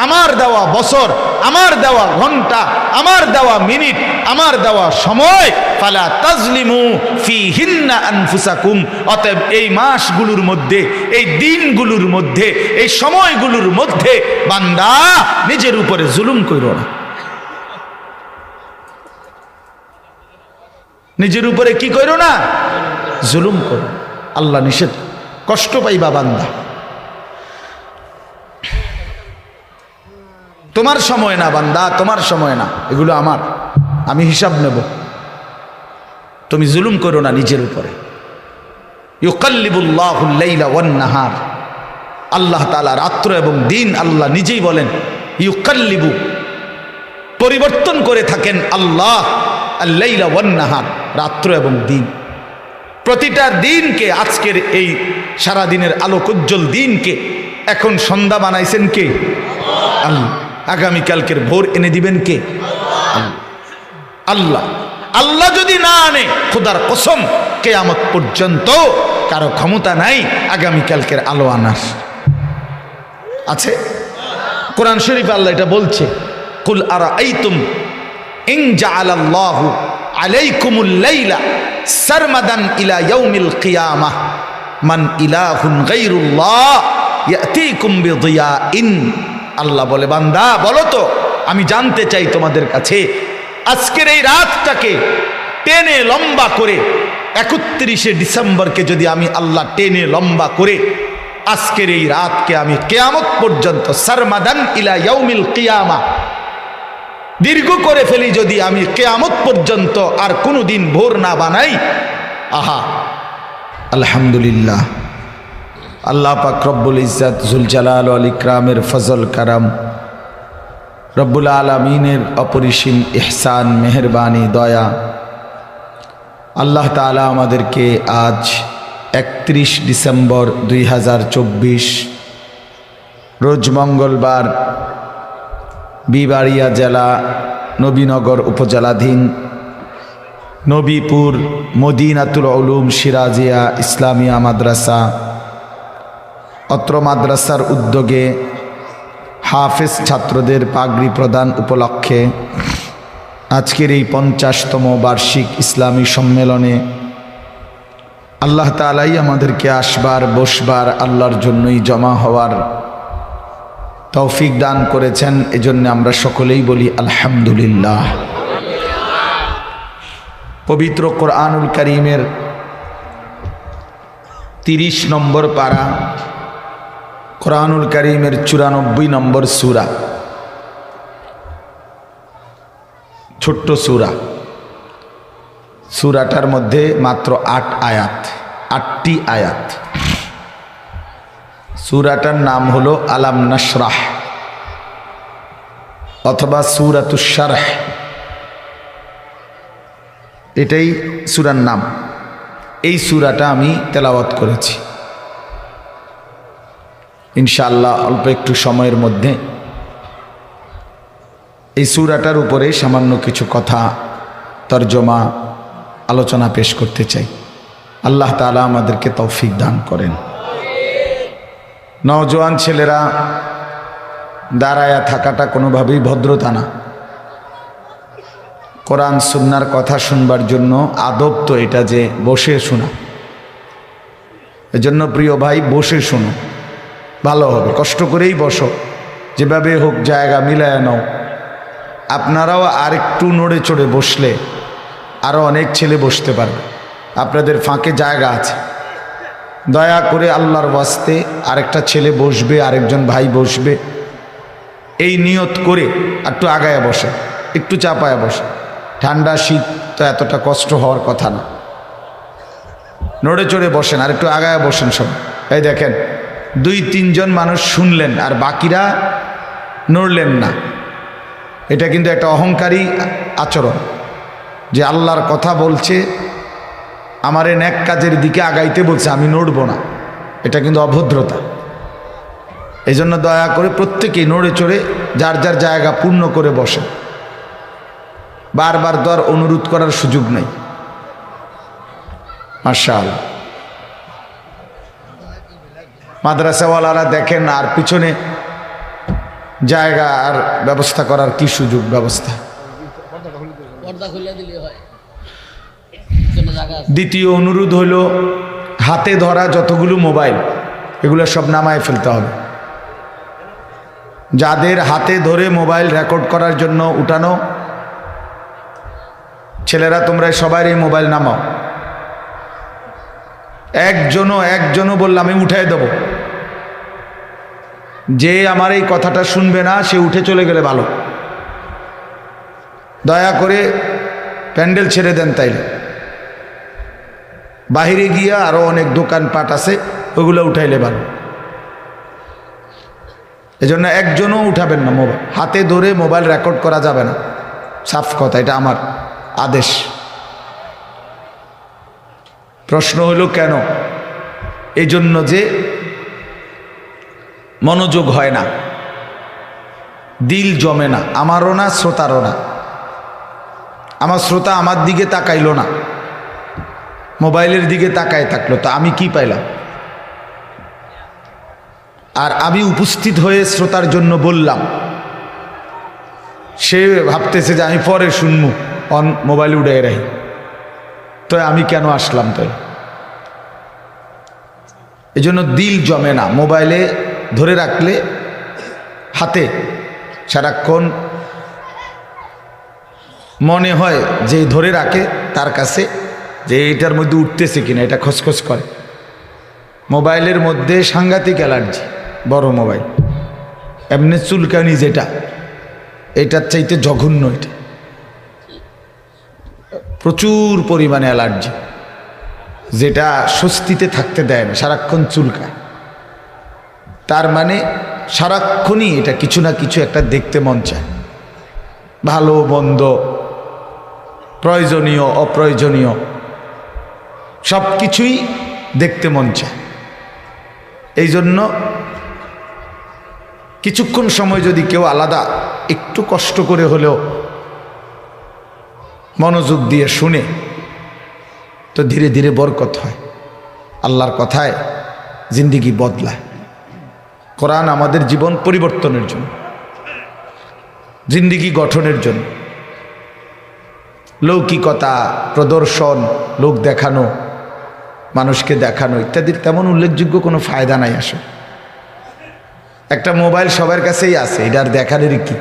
[SPEAKER 1] আমার দেওয়া বছর, আমার দেওয়া ঘন্টা, আমার দেওয়া মিনিট, আমার দেওয়া সময়, ফালা তাজলিমু ফীহিন্না আনফুসাকুম, অতএব এই মাসগুলোর মধ্যে, এই দিনগুলোর মধ্যে, এই সময়গুলোর মধ্যে বান্দা নিজের উপরে জুলুম করো না। নিজের উপরে কি করো না? জুলুম করো। আল্লাহ নিষেধ, কষ্ট পাইবা বান্দা। তোমার সময় না বান্দা, তোমার সময় না, এগুলো আমার, আমি হিসাব নেব। তুমি জুলুম করো না নিজের উপরে। ইউকাল্লিবুল্লাহুল লাইলা ওয়ান নাহার, আল্লাহ তাআলা রাত্র এবং দিন আল্লাহ নিজেই বলেন, ইউকাল্লিবু, পরিবর্তন করে থাকেন আল্লাহ, আল লাইলা ওয়ান নাহার, রাত্র এবং দিন। প্রতিটা দিনকে, আজকের এই সারাদিনের আলোকোজ্জ্বল দিনকে এখন সন্ধ্যা বানাইছেন কে? আল্লাহ। আগামীকালকের ভোর এনে দিবেন কে? আল্লাহ। আল্লাহ যদি না আনে, খোদার কসম, কিয়ামত পর্যন্ত কারো ক্ষমতা নাই আগামীকালকের আলো আনার। আছে কোরআন শরীফে আল্লাহ এটা বলছে, কুল আরাআইতুম ইন জাআলাল্লাহু আলাইকুমুল লাইলা সারমাদান ইলা ইয়াউমিল কিয়ামাহ মান ইলাহুন গায়রুল্লাহ ইয়াতিকুম বিদিয়াইন। আল্লাহ বলে, বান্দা বলো তো, আমি জানতে চাই তোমাদের কাছে, আজকের এই রাতটাকে টেনে লম্বা করে 31শে ডিসেম্বরকে যদি আমি আল্লাহ টেনে লম্বা করে আজকের এই রাতকে আমি কিয়ামত পর্যন্ত সারমাদান ইলা ইয়াউমিল কিয়ামা দীর্ঘ করে ফেলি, যদি আমি কিয়ামত পর্যন্ত আর কোনোদিন ভোর না বানাই, আহা আলহামদুলিল্লাহ। আল্লাহ পাক রব্বুল ইজ্জত জুল জালাল ওয়াল ইকরামের ফজল কারাম, রব্বুল আলামিনের অপরিসীম ইহসান মেহেরবানি দয়া, আল্লাহ তাআলা আমাদেরকে আজ 31 ডিসেম্বর 2024 রোজ মঙ্গলবার বিবাড়িয়া জেলা নবীনগর উপজেলাধীন নবীপুর মদিনাতুল উলুম সিরাজিয়া ইসলামিয়া মাদ্রাসা, অত্র মাদ্রাসার উদ্যোগে হাফেজ ছাত্রদের পাগড়ি প্রদান উপলক্ষে আজকের এই 50তম বার্ষিক ইসলামী সম্মেলনে আল্লাহ তাআলাই আমাদেরকে আসবার বসবার আল্লাহর জন্যই জমা হওয়ার তৌফিক দান করেছেন। এজন্য আমরা সকলেই বলি আলহামদুলিল্লাহ। পবিত্র কোরআনুল কারীমের 30 নম্বর পারা, কোরআনুল কারীমের 94 নম্বর সূরা, ছোট্ট সূরা। সূরাটার মধ্যে মাত্র 8 আয়াত, 8টি আয়াত। সূরাটার নাম হলো আলাম নাশরাহ অথবা সূরাতুশ শারহ, এটাই সূরার নাম। এই সূরাটা আমি তেলাওয়াত করেছি ইনশাআল্লাহ অল্প একটু সময়ের মধ্যে। এই সূরাটার উপরে সামান্য কিছু কথা তরজমা আলোচনা পেশ করতে চাই। আল্লাহ তাআলা আমাদেরকে তৌফিক দান করেন। নওজোয়ান ছেলেরা দাঁড়ায়া থাকাটা কোনোভাবেই ভদ্রতা না। কোরআন সুন্নাহর কথা শুনবার জন্য আদব তো এটা যে বসে শোনা। এজন্য প্রিয় ভাই বসে শোনো, ভালো হবে। কষ্ট করেই বসো, যেভাবে হোক জায়গা মিলায় নাও। আপনারাও আরেকটু নড়ে চড়ে বসলে আরও অনেক ছেলে বসতে পারবে, আপনাদের ফাঁকে জায়গা আছে। দয়া করে আল্লাহর ওয়াস্তে আরেকটা ছেলে বসবে, আরেকজন ভাই বসবে, এই নিয়ত করে একটু আগায় বসে, একটু চাপায় বসে। ঠান্ডা শীত তো এতটা কষ্ট হওয়ার কথা না। নড়ে চড়ে বসেন, আর একটু আগায় বসেন সব। এই দেখেন 2-3 জন মানুষ শুনলেন আর বাকিরা নড়লেন না। এটা কিন্তু একটা অহংকারী আচরণ, যে আল্লাহর কথা বলছে, আমারে নেক কাজের দিকে আগাইতে বলছে, আমি নড়ব না। এটা কিন্তু অভদ্রতা। এই জন্য দয়া করে প্রত্যেকেই নড়ে চড়ে যার যার জায়গা পূর্ণ করে বসে। বারবার তো আর অনুরোধ করার সুযোগ নেই। মাশাআল্লাহ। মাদ্রাসাওয়ালারা দেখেন, আর পিছনে জায়গা আর ব্যবস্থা করার কি সুযোগ ব্যবস্থা। দ্বিতীয় অনুরোধ হইল, হাতে ধরা যতগুলো মোবাইল এগুলো সব নামায় ফেলতে হবে। যাদের হাতে ধরে মোবাইল রেকর্ড করার জন্য উঠানো, ছেলেরা তোমরা সবাই এই মোবাইল নামাও। একজনও বললাম আমি উঠাই দেব। যে আমার এই কথাটা শুনবে না সে উঠে চলে গেলে ভালো। দয়া করে প্যান্ডেল ছেড়ে দেন। তাইলে বাহিরে গিয়া আরো অনেক দোকানপাট আছে, ওইগুলো উঠাইলে ভালো। এজন্য একজনও উঠাবেন না মোবাইল। হাতে ধরে মোবাইল রেকর্ড করা যাবে না, সাফ কথা, এটা আমার আদেশ। প্রশ্ন হইল কেন? এই জন্য যে মনোযোগ হয় না, দিল জমে না, আমারও না শ্রোতারও না। আমার শ্রোতা আমার দিকে তাকাইলো না, মোবাইলের দিকে তাকায় থাকলো, তো আমি কি পাইলাম? আর আমি উপস্থিত হয়ে শ্রোতার জন্য বললাম, সে ভাবতেছে যে আমি পরে শুনবো, অন মোবাইল উড়ে রাখি, তো আমি কেন আসলাম? তো এই জন্য দিল জমে না। মোবাইলে ধরে রাখলে হাতে সারাক্ষণ মনে হয় যে ধরে রাখে তার কাছে যে এটার মধ্যে উঠতেছে কিনা, এটা খসখস করে। মোবাইলের মধ্যে সাংঘাতিক অ্যালার্জি, বড় মোবাইল এমনি চুলকানি, যেটা এটার চাইতে জঘন্য, এটা প্রচুর পরিমাণে অ্যালার্জি, যেটা স্বস্তিতে থাকতে দেয় না, সারাক্ষণ চুলকায়। তার মানে সারাক্ষণই এটা কিছু না কিছু একটা দেখতে মন চায়, ভালো মন্দ, প্রয়োজনীয় অপ্রয়োজনীয় সব কিছুই দেখতে মন চায়। এই জন্য কিছুক্ষণ সময় যদি কেউ আলাদা একটু কষ্ট করে হলেও মনোযোগ দিয়ে শুনে, তো ধীরে ধীরে বরকত হয়। আল্লাহর কথায় জিন্দিগি বদলায়। কোরআন আমাদের জীবন পরিবর্তনের জন্য, জিন্দিগি গঠনের জন্য। লৌকিকতা, প্রদর্শন, লোক দেখানো, মানুষকে দেখানো ইত্যাদির তেমন উল্লেখযোগ্য কোনো ফায়দা নাই। আসে একটা মোবাইল সবার কাছেই আছে, এটার দেখানোর কি?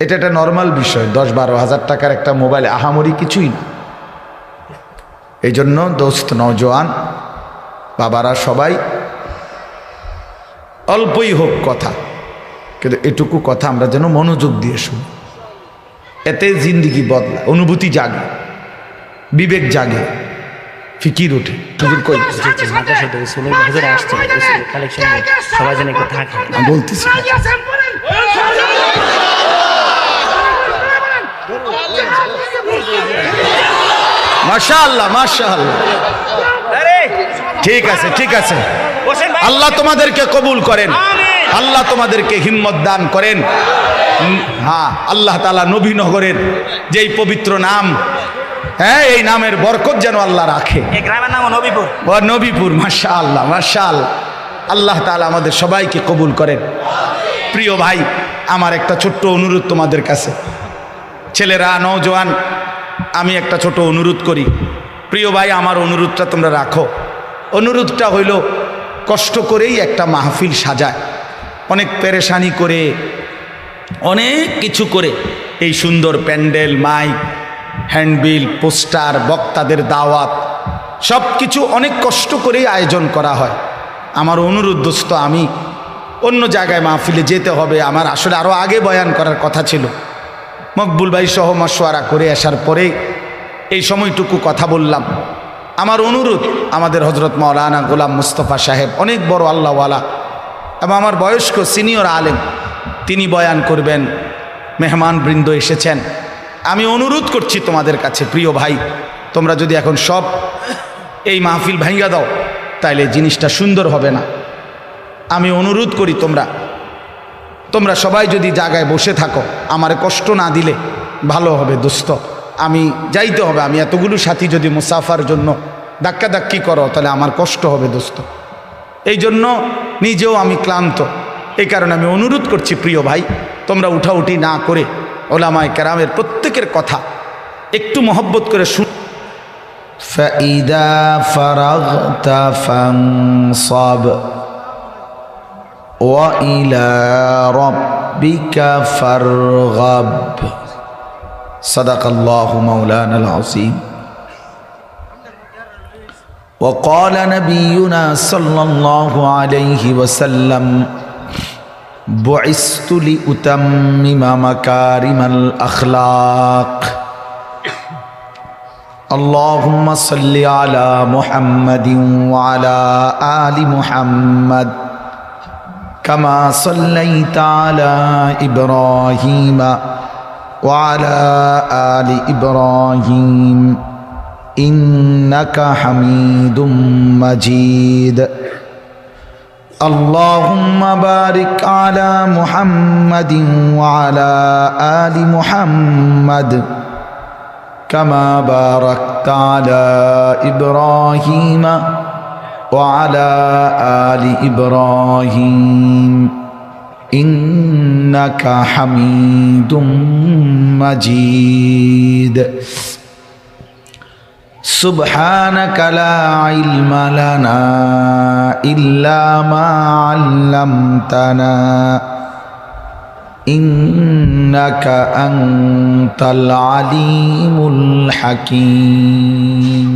[SPEAKER 1] এটা একটা নর্মাল বিষয়। 10-12 হাজার টাকার একটা মোবাইল আহামরি কিছুই না। এই জন্য দোস্ত, নওজোয়ান বাবারা সবাই অল্পই হোক কথা, কিন্তু এটুকু কথা আমরা যেন মনোযোগ দিয়ে শুনি। এতে জিন্দিগি বদলায়, অনুভূতি জাগে, বিবেক জাগে, ফিকির ওঠে। আমি বলতেছি মাশাআল্লাহ, মাশাআল্লাহ। ঠিক আছে, ঠিক আছে। আল্লাহ তোমাদেরকে কবুল করেন, আল্লাহ তোমাদেরকে হিম্মত দান করেন। হ্যাঁ, আল্লাহ তাআলা নবীনগরের যেই পবিত্র নাম, হ্যাঁ, এই নামের বরকত যেন আল্লাহ রাখে।
[SPEAKER 4] এই গ্রামের নাম নবীপুর।
[SPEAKER 1] ও নবীপুর, মাশাআল্লাহ, মাশাআল্লাহ। আল্লাহ তাআলা আমাদের সবাইকে কবুল করেন। প্রিয় ভাই, আমার একটা ছোট্ট অনুরোধ তোমাদের কাছে, ছেলেরা, নওজোয়ান, আমি একটা ছোট অনুরোধ করি। প্রিয় ভাই, আমার অনুরোধটা তোমরা রাখো। অনুরোধটা হইল, কষ্ট করেই একটা মাহফিল সাজায়, অনেক পেরেশানি করে, অনেক কিছু করে এই সুন্দর প্যান্ডেল, মাইক, হ্যান্ডবিল, পোস্টার, বক্তাদের দাওয়াত, সব কিছু অনেক কষ্ট করেই আয়োজন করা হয়। আমার অনুরোধ দোস্ত, আমি অন্য জায়গায় মাহফিলে যেতে হবে, আমার আসলে আরও আগে বয়ান করার কথা ছিল। মকবুল ভাই সহ মশওয়ারা করে আসার পরে এই সময়টুকু কথা বললাম। আমার অনুরোধ, আমাদের হজরত মাওলানা গোলাম মুস্তফা সাহেব অনেক বড় আল্লাহওয়ালা এবং আমার বয়স্ক সিনিয়র আলেম, তিনি বয়ান করবেন। মেহমান বৃন্দ এসেছেন। আমি অনুরোধ করছি তোমাদের কাছে, প্রিয় ভাই, তোমরা যদি এখন সব এই মাহফিল ভাঙ্গা দাও, তাইলে জিনিসটা সুন্দর হবে না। আমি অনুরোধ করি, তোমরা সবাই যদি জায়গায় বসে থাকো, আমারে কষ্ট না দিলে ভালো হবে দোস্ত। আমি যাইতে হবে, আমি এতগুলো সাথী যদি মুসাফার জন্য ধাক্কাধাক্কি করো, তাহলে আমার কষ্ট হবে দোস্ত। এই জন্য নিজেও আমি ক্লান্ত। এই কারণে আমি অনুরোধ করছি, প্রিয় ভাই, তোমরা উঠাউঠি না করে ওলামায়ে কেরামের প্রত্যেকের কথা একটু মহব্বত করে শুন। ফাইদা ফারাগতা ফানসাব ওয়া ইলা রাব্বিকা ফারগাব। সাদাকাল্লাহু মাওলানাল আযীম। وقال نبينا صلى الله عليه وسلم: بعثت لأتمم مكارم الأخلاق. اللهم صل على محمد وعلى آل محمد كما صليت على إبراهيم وعلى آل إبراهيم إنك حميد مجيد. اللهم بارك على محمد وعلى آل محمد كما باركت على إبراهيم وعلى آل إبراهيم إنك حميد مجيد. سبحانك لا علم لنا إلا ما علمتنا ইন্নাকা আনতাল আলিমুল হাকীম।